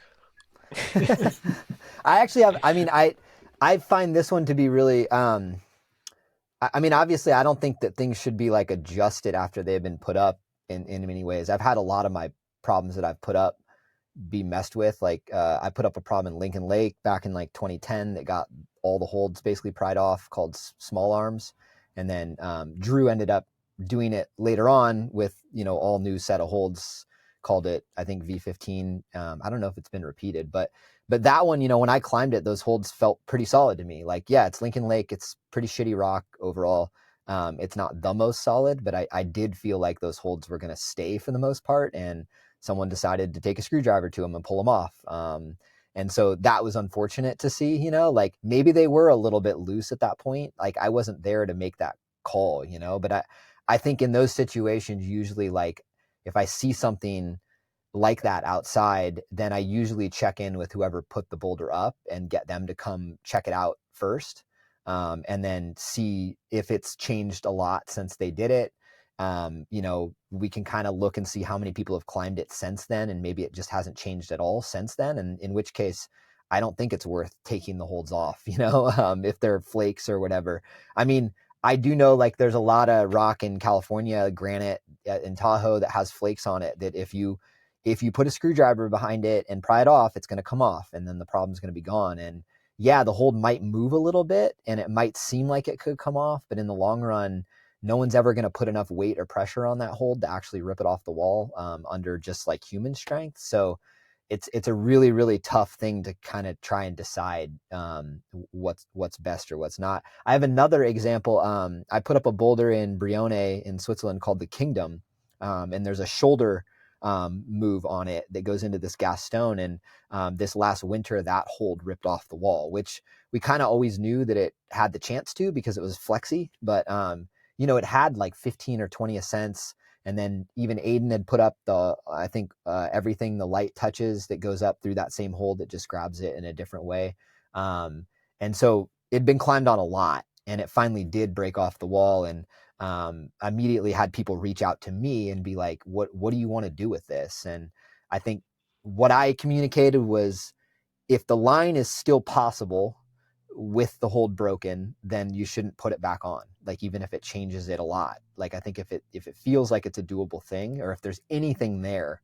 I actually have. I mean, I find this one to be really. I mean, obviously, I don't think that things should be like adjusted after they've been put up in many ways. I've had a lot of my problems that I've put up be messed with. Like I put up a problem in Lincoln Lake back in like 2010 that got all the holds basically pried off, called small arms. And then Drew ended up doing it later on with, all new set of holds, called it, I think, V15. I don't know if it's been repeated, but that one, when I climbed it, those holds felt pretty solid to me. Like, yeah, it's Lincoln Lake. It's pretty shitty rock overall. It's not the most solid, but I did feel like those holds were going to stay for the most part. And someone decided to take a screwdriver to them and pull them off. And so that was unfortunate to see, like maybe they were a little bit loose at that point. Like I wasn't there to make that call, but I think in those situations, usually like if I see something like that outside, then I usually check in with whoever put the boulder up and get them to come check it out first. And then see if it's changed a lot since they did it. We can kind of look and see how many people have climbed it since then, and maybe it just hasn't changed at all since then. And in which case, I don't think it's worth taking the holds off, if they're flakes or whatever. I mean, I do know like there's a lot of rock in California, granite in Tahoe that has flakes on it that if you put a screwdriver behind it and pry it off, it's going to come off and then the problem's going to be gone. And yeah, the hold might move a little bit and it might seem like it could come off, but in the long run, no one's ever going to put enough weight or pressure on that hold to actually rip it off the wall under just like human strength. So it's a really, really tough thing to kind of try and decide what's best or what's not. I have another example. I put up a boulder in Brione in Switzerland called the Kingdom, and there's a shoulder move on it that goes into this gas stone. And this last winter, that hold ripped off the wall, which we kind of always knew that it had the chance to because it was flexy, but it had like 15 or 20 ascents. And then even Aiden had put up everything the light touches that goes up through that same hold that just grabs it in a different way. And so it'd been climbed on a lot and it finally did break off the wall. And immediately had people reach out to me and be like, what do you want to do with this? And I think what I communicated was, if the line is still possible with the hold broken, then you shouldn't put it back on. Like, even if it changes it a lot, like, I think if it feels like it's a doable thing, or if there's anything there,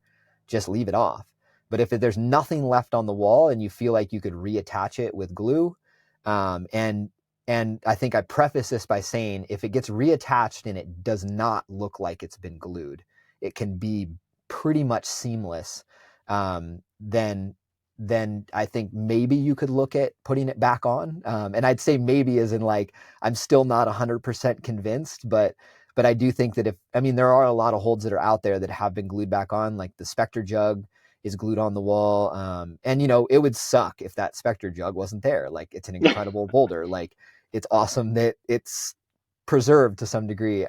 just leave it off. But if there's nothing left on the wall and you feel like you could reattach it with glue, and I think I preface this by saying, if it gets reattached and it does not look like it's been glued, it can be pretty much seamless. Then I think maybe you could look at putting it back on. And I'd say maybe as in like, I'm still not 100% convinced, but I do think that there are a lot of holds that are out there that have been glued back on, like the Spectre jug is glued on the wall. And it would suck if that Spectre jug wasn't there. Like, it's an incredible boulder. Like, it's awesome that it's preserved to some degree.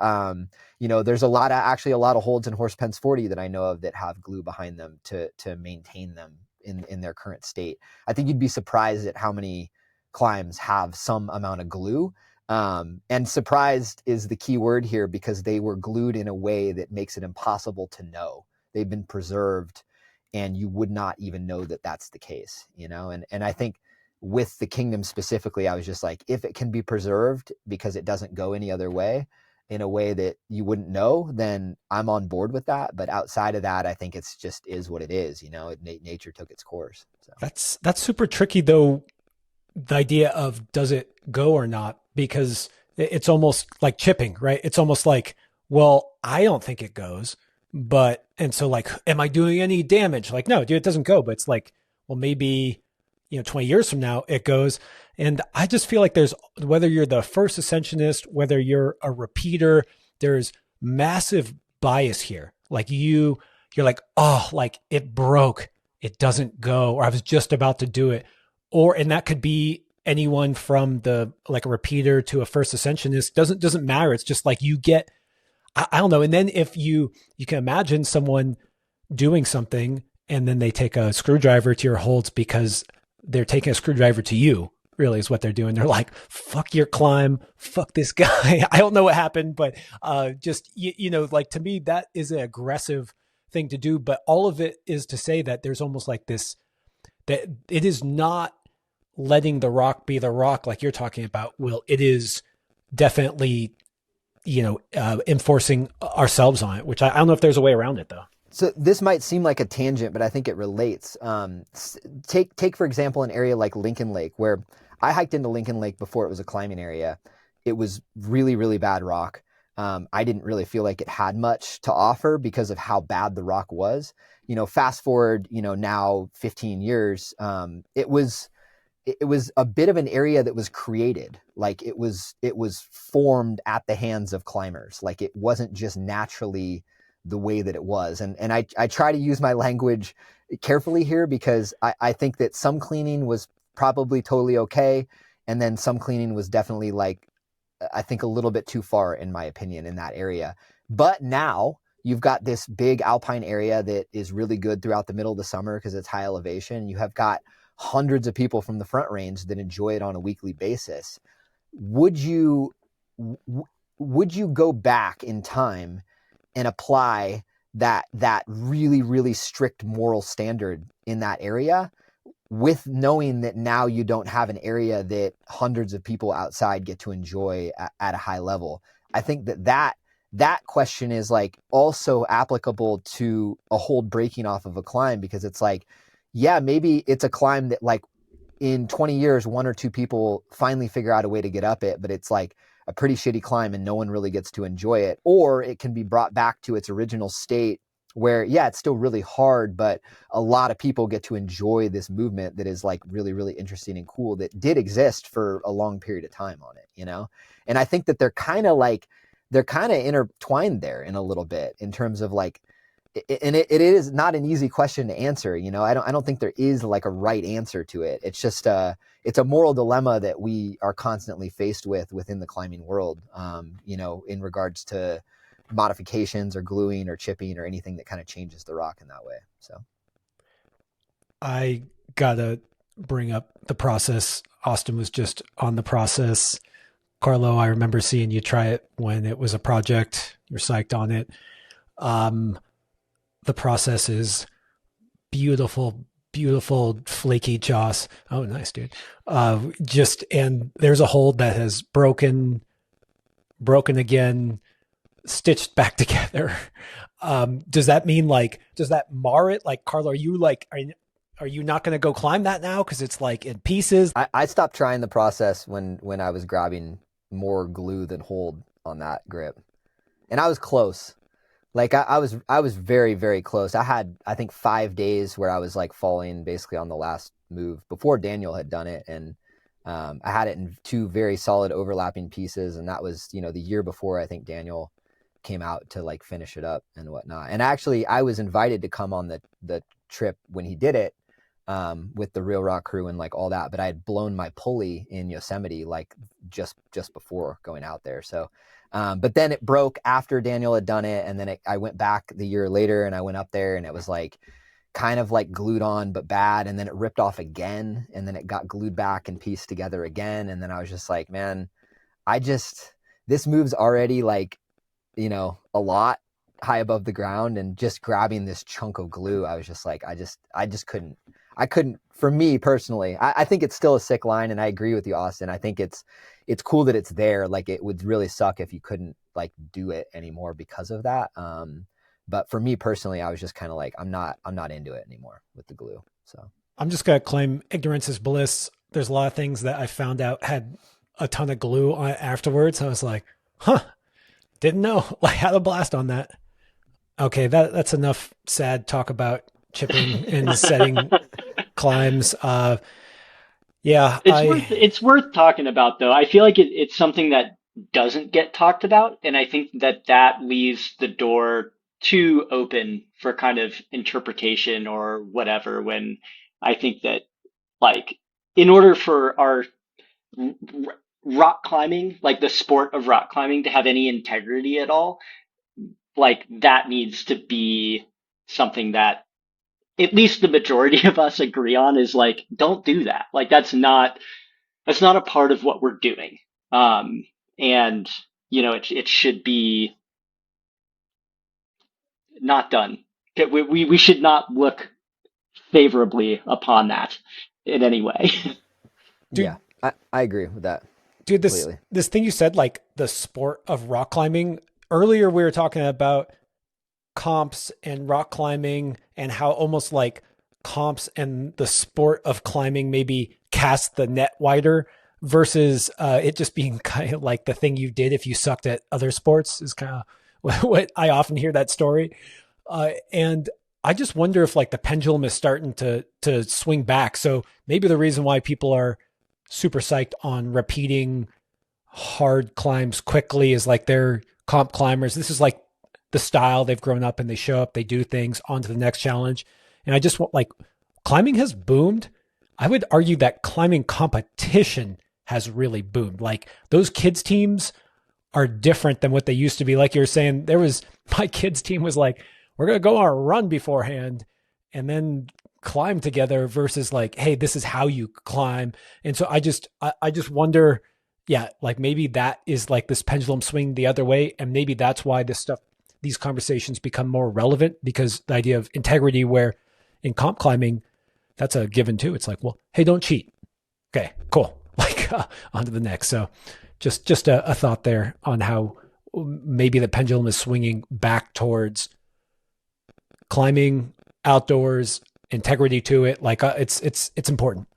There's a lot of holds in Horse Pence 40 that I know of that have glue behind them to maintain them in their current state. I think you'd be surprised at how many climbs have some amount of glue. And surprised is the key word here, because they were glued in a way that makes it impossible to know. They've been preserved and you would not even know that that's the case, and I think with the Kingdom specifically, I was just like, if it can be preserved because it doesn't go any other way, in a way that you wouldn't know, then I'm on board with that. But outside of that, I think it's just is what it is. Nature took its course. So. That's super tricky though. The idea of does it go or not, because it's almost like chipping, right? It's almost like, well, I don't think it goes, and so like, am I doing any damage? Like, no, dude, it doesn't go. But it's like, well, maybe 20 years from now it goes. And I just feel like there's, whether you're the first ascensionist, whether you're a repeater, there's massive bias here. Like you're like, oh, like it broke, it doesn't go, or I was just about to do it. And that could be anyone from like a repeater to a first ascensionist. Doesn't matter. It's just like you get, I don't know. And then if you can imagine someone doing something and then they take a screwdriver to your holds because they're taking a screwdriver to you, really is what they're doing. They're like, fuck your climb, fuck this guy. I don't know what happened, but just, like, to me, that is an aggressive thing to do. But all of it is to say that there's almost like this, that it is not letting the rock be the rock like you're talking about, Will. It is definitely, enforcing ourselves on it, which I don't know if there's a way around it though. So this might seem like a tangent, but I think it relates. Take for example an area like Lincoln Lake, where I hiked into Lincoln Lake before it was a climbing area. It was really, really bad rock. I didn't really feel like it had much to offer because of how bad the rock was. Fast forward, now 15 years, it was a bit of an area that was created. Like it was formed at the hands of climbers. Like it wasn't just naturally the way that it was. And I try to use my language carefully here because I think that some cleaning was probably totally okay. And then some cleaning was definitely like, I think a little bit too far in my opinion in that area. But now you've got this big alpine area that is really good throughout the middle of the summer because it's high elevation. You have got hundreds of people from the Front Range that enjoy it on a weekly basis. Would you go back in time and apply that really, really strict moral standard in that area, with knowing that now you don't have an area that hundreds of people outside get to enjoy at a high level? I think that question is like also applicable to a hold breaking off of a climb, because it's like, yeah, maybe it's a climb that like in 20 years, one or two people finally figure out a way to get up it, but it's like a pretty shitty climb and no one really gets to enjoy it. Or it can be brought back to its original state where, yeah, it's still really hard, but a lot of people get to enjoy this movement that is like really, really interesting and cool that did exist for a long period of time on it, And I think that they're kind of intertwined there in a little bit in terms of like, and it is not an easy question to answer. I don't think there is like a right answer to it. It's just it's a moral dilemma that we are constantly faced with within the climbing world, in regards to modifications or gluing or chipping or anything that kind of changes the rock in that way. So I gotta bring up the process. Austin was just on the process. Carlo, I remember seeing you try it when it was a project. You're psyched on it. The process is beautiful, beautiful, flaky Joss. Oh, nice, dude. And there's a hold that has broken again, stitched back together. Does that mean does that mar it? Like, Carlo, are you not going to go climb that now? Cause it's like in pieces. I stopped trying the process when I was grabbing more glue than hold on that grip, and I was close. Like I was very, very close. I had, I think 5 days where I was like falling basically on the last move before Daniel had done it. And I had it in two very solid overlapping pieces. And that was, the year before I think Daniel came out to like finish it up and whatnot. And actually I was invited to come on the trip when he did it with the Real Rock crew and like all that. But I had blown my pulley in Yosemite like just before going out there. So but then it broke after Daniel had done it. And then I went back the year later and I went up there and it was like kind of like glued on, but bad. And then it ripped off again. And then it got glued back and pieced together again. And then I was just like, man, this move's already like, a lot high above the ground, and just grabbing this chunk of glue, I was just like, I just couldn't, for me personally, I think it's still a sick line. And I agree with you, Austin. I think it's cool that it's there. Like it would really suck if you couldn't like do it anymore because of that. But for me personally, I was just kind of like, I'm not into it anymore with the glue. So I'm just going to claim ignorance is bliss. There's a lot of things that I found out had a ton of glue on it afterwards. I was like, didn't know. Like, had a blast on that. Okay. That's enough sad talk about chipping and setting climbs. Yeah, it's worth talking about though. I feel like it's something that doesn't get talked about, and I think that leaves the door too open for kind of interpretation or whatever. When I think that like in order for our rock climbing, like the sport of rock climbing, to have any integrity at all, like that needs to be something that at least the majority of us agree on, is like, don't do that. Like that's not a part of what we're doing. And it should be not done. We should not look favorably upon that in any way. Dude, yeah, I agree with that. Dude, this thing you said, like the sport of rock climbing, earlier we were talking about comps and rock climbing and how almost like comps and the sport of climbing maybe cast the net wider versus it just being kind of like the thing you did if you sucked at other sports is kind of what I often hear that story. And I just wonder if like the pendulum is starting to swing back. So maybe the reason why people are super psyched on repeating hard climbs quickly is like they're comp climbers. This is like the style they've grown up and they show up, they do things on to the next challenge. And I just want like climbing has boomed. I would argue that climbing competition has really boomed. Like those kids teams are different than what they used to be. Like you're saying, my kids team was like, we're going to go on a run beforehand and then climb together versus like, hey, this is how you climb. And so I just wonder, yeah, like maybe that is like this pendulum swing the other way. And maybe that's why these conversations become more relevant, because the idea of integrity, where in comp climbing, that's a given too. It's like, well, hey, don't cheat. Okay, cool. Like on to the next. So just a thought there on how maybe the pendulum is swinging back towards climbing outdoors, integrity to it. Like it's important.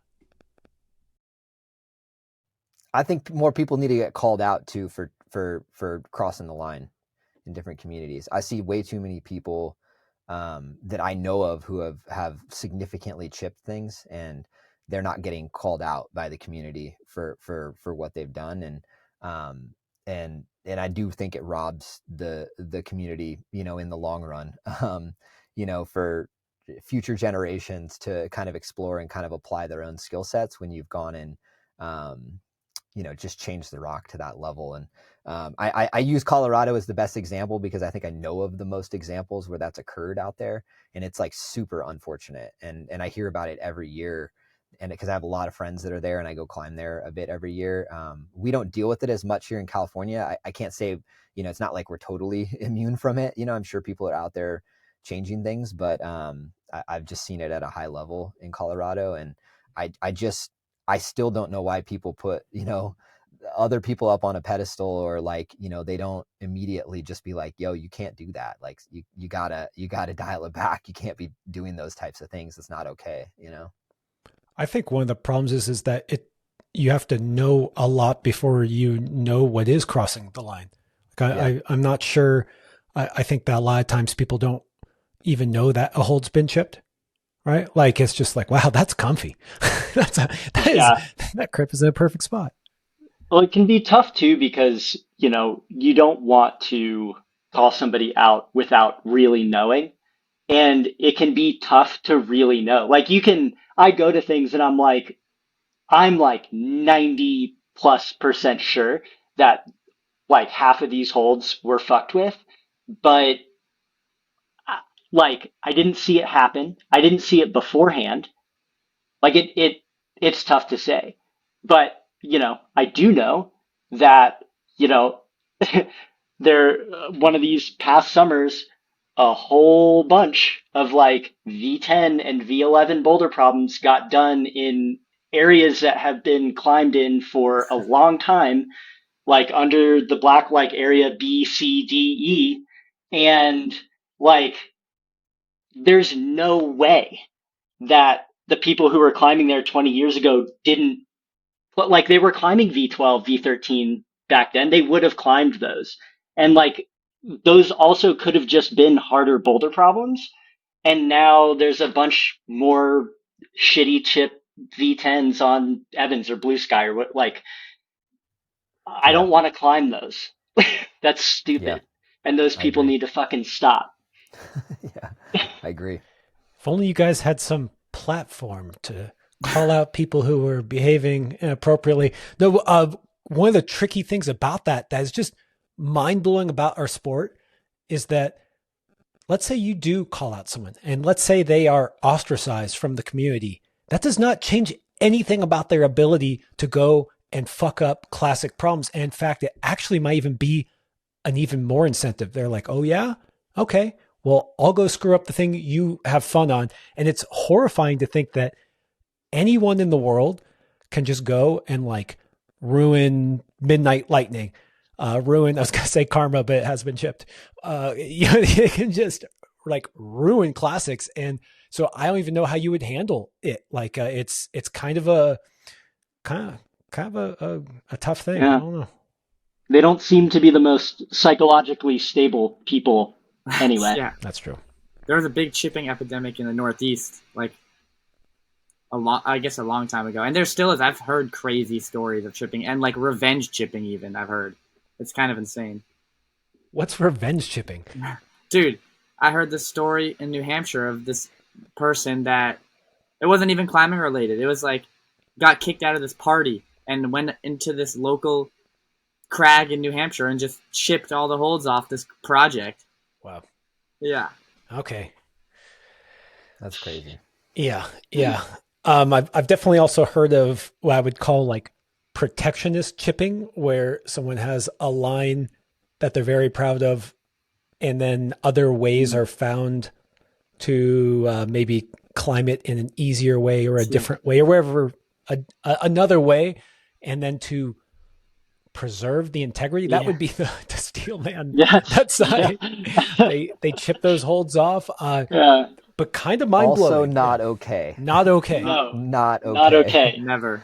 I think more people need to get called out too for crossing the line in different communities. I see way too many people that I know of who have significantly chipped things, and they're not getting called out by the community for what they've done. And I do think it robs the community, in the long run, for future generations to kind of explore and kind of apply their own skill sets when you've gone and, just changed the rock to that level. And I use Colorado as the best example because I think I know of the most examples where that's occurred out there, and it's like super unfortunate. And I hear about it every year, and because I have a lot of friends that are there and I go climb there a bit every year. We don't deal with it as much here in California. I can't say, it's not like we're totally immune from it. I'm sure people are out there changing things, but I've just seen it at a high level in Colorado. And I still don't know why people put, other people up on a pedestal, or like, they don't immediately just be like, yo, you can't do that. Like you gotta dial it back. You can't be doing those types of things. It's not okay. I think one of the problems is that you have to know a lot before you know what is crossing the line. Like I'm not sure. I think that a lot of times people don't even know that a hold's been chipped, right? Like it's just like, wow, that's comfy. That crip is in a perfect spot. Well, it can be tough too because, you don't want to call somebody out without really knowing. And it can be tough to really know. Like I go to things and I'm like 90+% sure that like half of these holds were fucked with, but like I didn't see it happen. I didn't see it beforehand. Like it's tough to say, but I do know that, there, one of these past summers, a whole bunch of like V10 and V11 boulder problems got done in areas that have been climbed in for a long time, like under the black like area B, C, D, E. And like, there's no way that the people who were climbing there 20 years ago didn't, but like they were climbing V12, V13 back then. They would have climbed those. And like those also could have just been harder boulder problems. And now there's a bunch more shitty chip V10s on Evans or Blue Sky or what, like, I don't want to climb those. That's stupid. Yeah, And those people need to fucking stop. Yeah, I agree. If only you guys had some platform to call out people who were behaving inappropriately. No, one of the tricky things about that is just mind-blowing about our sport is that, let's say you do call out someone and let's say they are ostracized from the community. That does not change anything about their ability to go and fuck up classic problems. And in fact, it actually might even be an even more incentive. They're like, oh yeah, okay, well, I'll go screw up the thing you have fun on. And it's horrifying to think that anyone in the world can just go and like ruin Midnight Lightning. ruin. I was gonna say karma, but it has been chipped. It can just like ruin classics, and so I don't even know how you would handle it. Like it's kind of a tough thing. I Yeah. don't know. They don't seem to be the most psychologically stable people anyway. Yeah, That's true. there was a big chipping epidemic in the Northeast, like a long time ago, and there still is. I've heard crazy stories of chipping and like revenge chipping. Even I've heard it's kind of insane. What's revenge chipping? Dude, I heard this story in New Hampshire of this person that it wasn't even climbing related. It was like got kicked out of this party and went into this local crag in New Hampshire and just chipped all the holds off this project. Wow. Yeah. Okay. That's crazy. Yeah. I've definitely also heard of what I would call like protectionist chipping, where someone has a line that they're very proud of, and then other ways are found to maybe climb it in an easier way or a different way or wherever another way, and then to preserve the integrity. That would be the steel man. Yes. That side. They chip those holds off. Yeah. But kind of mind blowing. Also not okay. Not okay. No. Not okay. Not okay. Never.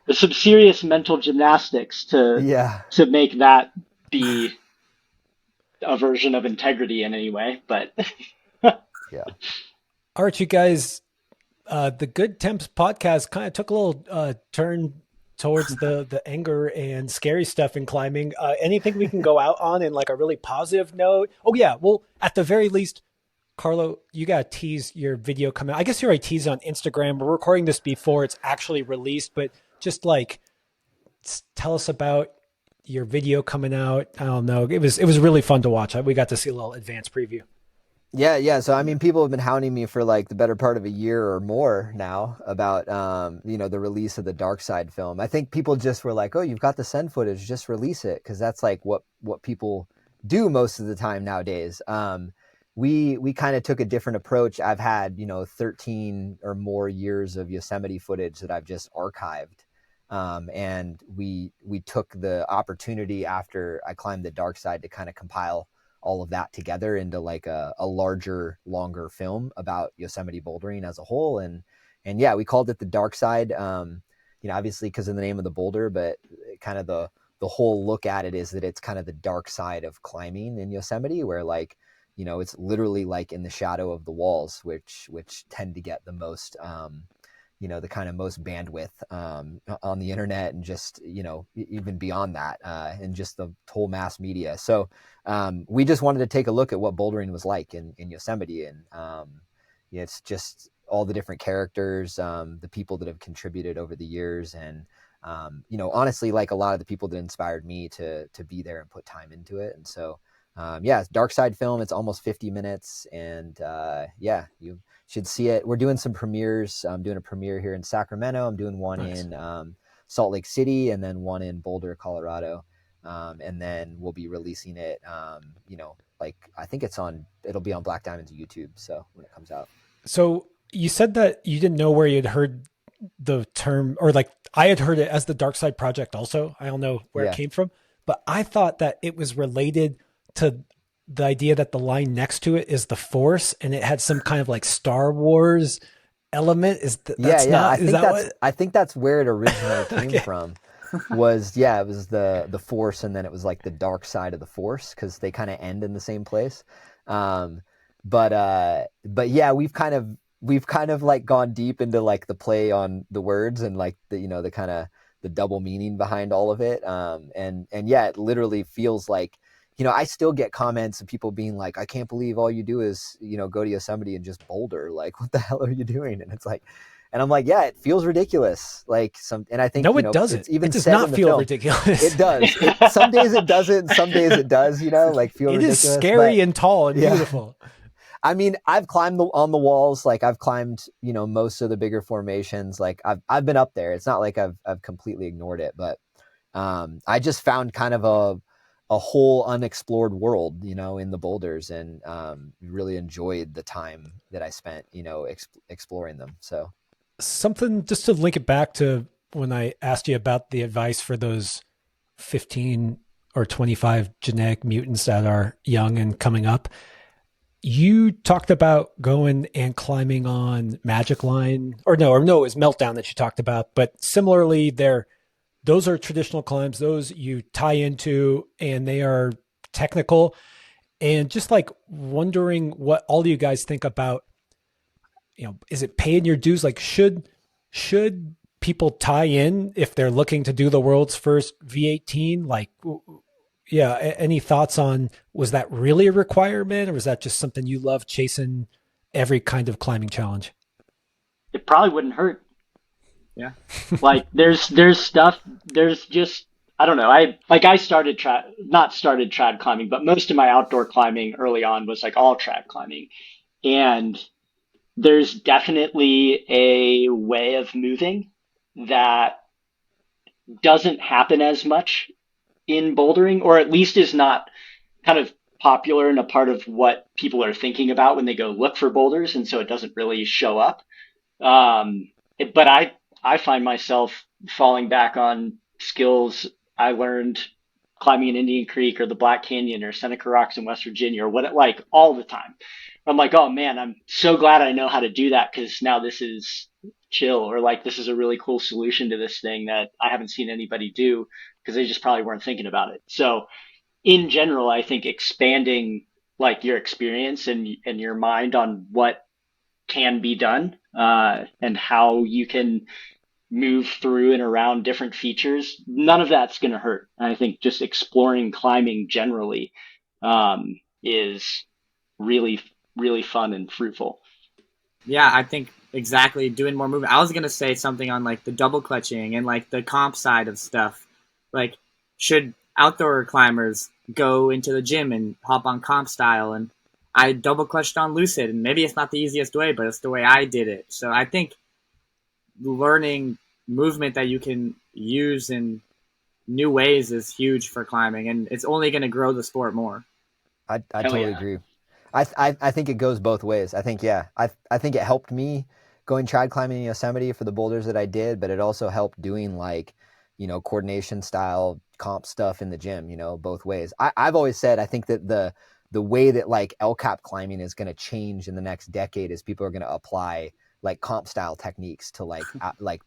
There's some serious mental gymnastics to make that be a version of integrity in any way. But Yeah. All right, you guys, the Good Temps podcast kind of took a little turn towards the anger and scary stuff in climbing. Anything we can go out on in like a really positive note? Oh yeah, well, at the very least, Carlo, you got to tease your video coming out. I guess you already teased on Instagram. We're recording this before it's actually released, but just like tell us about your video coming out. I don't know. It was really fun to watch. We got to see a little advanced preview. Yeah. So, I mean, people have been hounding me for like the better part of a year or more now about, the release of the Dark Side film. I think people just were like, oh, you've got the send footage, just release it. Cause that's like what people do most of the time nowadays. We kind of took a different approach. I've had, 13 or more years of Yosemite footage that I've just archived. And we took the opportunity after I climbed the Dark Side to kind of compile all of that together into like a larger, longer film about Yosemite bouldering as a whole. And yeah, we called it the Dark Side, obviously because of the name of the boulder, but kind of the whole look at it is that it's kind of the dark side of climbing in Yosemite, where like, it's literally like in the shadow of the walls, which tend to get the most, the kind of most bandwidth on the internet, and just, even beyond that, and just the whole mass media. So we just wanted to take a look at what bouldering was like in Yosemite. And it's just all the different characters, the people that have contributed over the years. And, honestly, like a lot of the people that inspired me to be there and put time into it. And so, it's Dark Side film. It's almost 50 minutes. And you should see it. We're doing some premieres. I'm doing a premiere here in Sacramento. I'm doing one in Salt Lake City, and then one in Boulder, Colorado. And then we'll be releasing it, I think it'll be on Black Diamond's YouTube. So when it comes out. So you said that you didn't know where you'd heard the term, or like I had heard it as the Dark Side Project also. I don't know where it came from, but I thought that it was related to the idea that the line next to it is the Force, and it had some kind of like Star Wars element. I think that's where it originally came from. It was the Force, and then it was like the dark side of the Force, because they kind of end in the same place. But yeah, we've kind of like gone deep into like the play on the words, and like the kind of the double meaning behind all of it. And yeah, it literally feels like, I still get comments of people being like, I can't believe all you do is, go to Yosemite and just boulder. Like, what the hell are you doing? And it's like, and I'm like, yeah, it feels ridiculous. Like and I think, no, it doesn't. It does not feel ridiculous. It does. Some days it doesn't. Some days it does, like feel ridiculous. It is scary and tall and beautiful. I mean, I've climbed on the walls. Like I've climbed, most of the bigger formations. Like I've been up there. It's not like I've completely ignored it, but I just found kind of a whole unexplored world, in the boulders, and really enjoyed the time that I spent, exploring them. So something just to link it back to when I asked you about the advice for those 15 or 25 genetic mutants that are young and coming up. You talked about going and climbing on Magic Line, or no, it was Meltdown that you talked about. But similarly, those are traditional climbs. Those you tie into, and they are technical. And just like wondering what all you guys think about, is it paying your dues? Like, should people tie in if they're looking to do the world's first V18? Like, yeah, any thoughts on, was that really a requirement, or was that just something you love chasing every kind of climbing challenge? It probably wouldn't hurt. Yeah. Like there's stuff, there's just, I don't know. I started not started trad climbing, but most of my outdoor climbing early on was like all trad climbing. And there's definitely a way of moving that doesn't happen as much in bouldering, or at least is not kind of popular and a part of what people are thinking about when they go look for boulders. And so it doesn't really show up. But I find myself falling back on skills I learned climbing in Indian Creek or the Black Canyon or Seneca Rocks in West Virginia, or what, like, all the time. I'm like, oh man, I'm so glad I know how to do that, because now this is chill, or like this is a really cool solution to this thing that I haven't seen anybody do, because they just probably weren't thinking about it. So in general, I think expanding like your experience and your mind on what can be done, and how you can move through and around different features, none of that's going to hurt. And I think just exploring climbing generally, is really, really fun and fruitful. Yeah, I think exactly, doing more movement. I was going to say something on like the double clutching and like the comp side of stuff. Like, should outdoor climbers go into the gym and hop on comp style? And I double clutched on Lucid, and maybe it's not the easiest way, but it's the way I did it. So I think learning movement that you can use in new ways is huge for climbing, and it's only going to grow the sport more. I totally agree. I think it goes both ways. I think, yeah, I think it helped me going trad climbing in Yosemite for the boulders that I did, but it also helped doing like, coordination style comp stuff in the gym, both ways. I've always said, I think that the way that like LCAP climbing is going to change in the next decade is people are going to apply like comp style techniques to like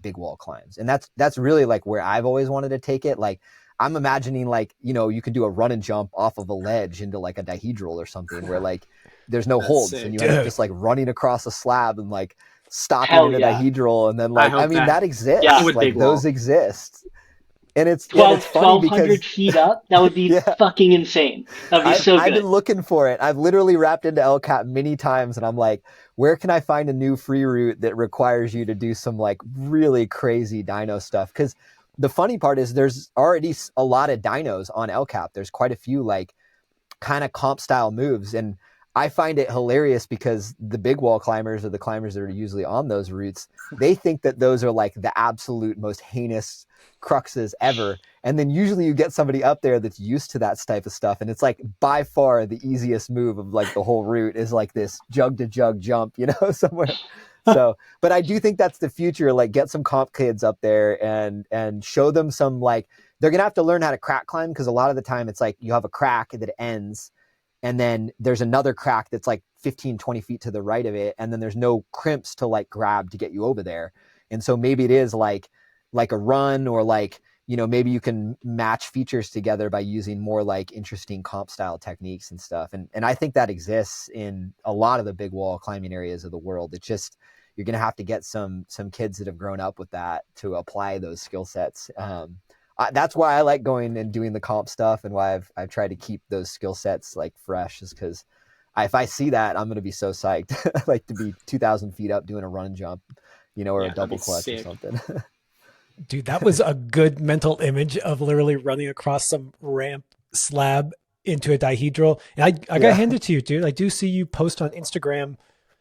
big wall climbs. And that's really like where I've always wanted to take it. Like, I'm imagining like, you can do a run and jump off of a ledge into like a dihedral or something where like there's no holds, sick, and you end up just like running across a slab and like stopping Hell in a yeah. dihedral. And then like, I mean, that exists. Yeah. Like those exist. And it's 1,200 feet up. That would be yeah. fucking insane. That'd be so good. I've been looking for it. I've literally wrapped into LCAP many times, and I'm like, where can I find a new free route that requires you to do some like really crazy dyno stuff? Because the funny part is there's already a lot of dynos on LCAP. There's quite a few like kind of comp style moves, and I find it hilarious because the big wall climbers, or the climbers that are usually on those routes, they think that those are like the absolute most heinous cruxes ever. And then usually you get somebody up there that's used to that type of stuff, and it's like by far the easiest move of like the whole route is like this jug to jug jump, somewhere. So, but I do think that's the future. Like, get some comp kids up there and show them some, like, they're gonna have to learn how to crack climb, because a lot of the time it's like you have a crack that ends, and then there's another crack that's like 15-20 feet to the right of it, and then there's no crimps to like grab to get you over there. And so maybe it is like a run, or like, maybe you can match features together by using more like interesting comp style techniques and stuff. And I think that exists in a lot of the big wall climbing areas of the world. It's just, you're going to have to get some kids that have grown up with that to apply those skill sets. That's why I like going and doing the comp stuff, and why I've tried to keep those skill sets like fresh, is because if I see that, I'm going to be so psyched. Like to be 2,000 feet up doing a run and jump, or a double clutch or something. Dude, that was a good mental image of literally running across some ramp slab into a dihedral. And I got to hand it to you, dude. I do see you post on Instagram,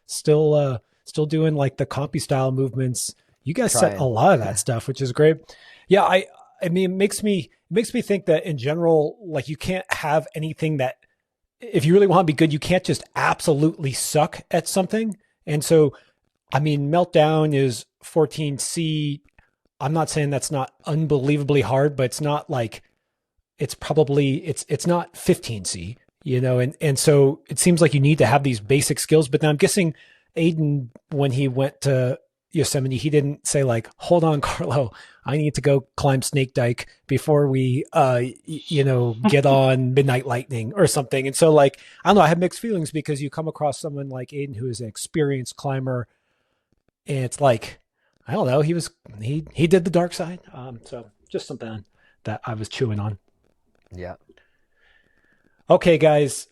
still doing like the compy style movements. You guys set a lot of that stuff, which is great. Yeah, I mean, it makes me think that in general, like, you can't have anything that, if you really want to be good, you can't just absolutely suck at something. And so, I mean, Meltdown is 14C. I'm not saying that's not unbelievably hard, but it's not like it's probably it's not 15C, you know, and so it seems like you need to have these basic skills. But then I'm guessing Aiden, when he went to Yosemite, he didn't say like, hold on, Carlo, I need to go climb Snake Dyke before we get on Midnight Lightning or something. And so like, I don't know, I have mixed feelings because you come across someone like Aiden who is an experienced climber, and it's like, I don't know, he did the dark side. So just something that I was chewing on. Yeah. Okay, guys,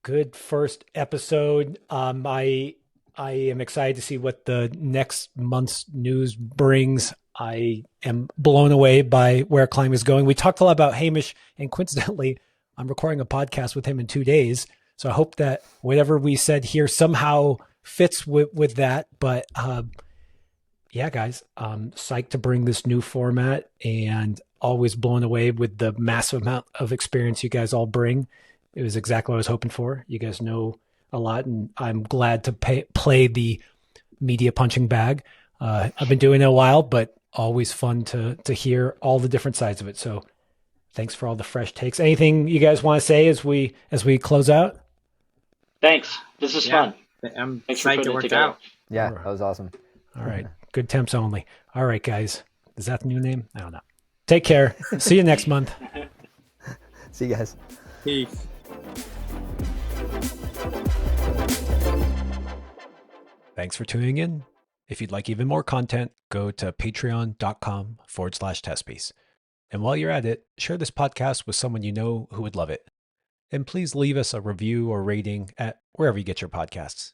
good first episode. I am excited to see what the next month's news brings. I am blown away by where climbing is going. We talked a lot about Hamish, and coincidentally, I'm recording a podcast with him in 2 days. So I hope that whatever we said here somehow fits with that. But yeah, guys, I'm psyched to bring this new format, and always blown away with the massive amount of experience you guys all bring. It was exactly what I was hoping for. You guys know a lot, and I'm glad to play the media punching bag. I've been doing it a while, but always fun to hear all the different sides of it. So thanks for all the fresh takes. Anything you guys want to say as we close out? Thanks. This is fun. I'm Thanks for excited to putting it work together. out. Yeah, that was awesome. All right. Good Temps only. All right, guys. Is that the new name? I don't know. Take care. See you next month. See you guys. Peace. Thanks for tuning in. If you'd like even more content, go to patreon.com/Testpiece. And while you're at it, share this podcast with someone you know who would love it. And please leave us a review or rating at wherever you get your podcasts.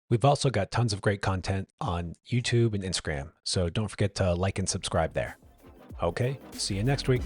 We've also got tons of great content on YouTube and Instagram, so don't forget to like and subscribe there. Okay, see you next week.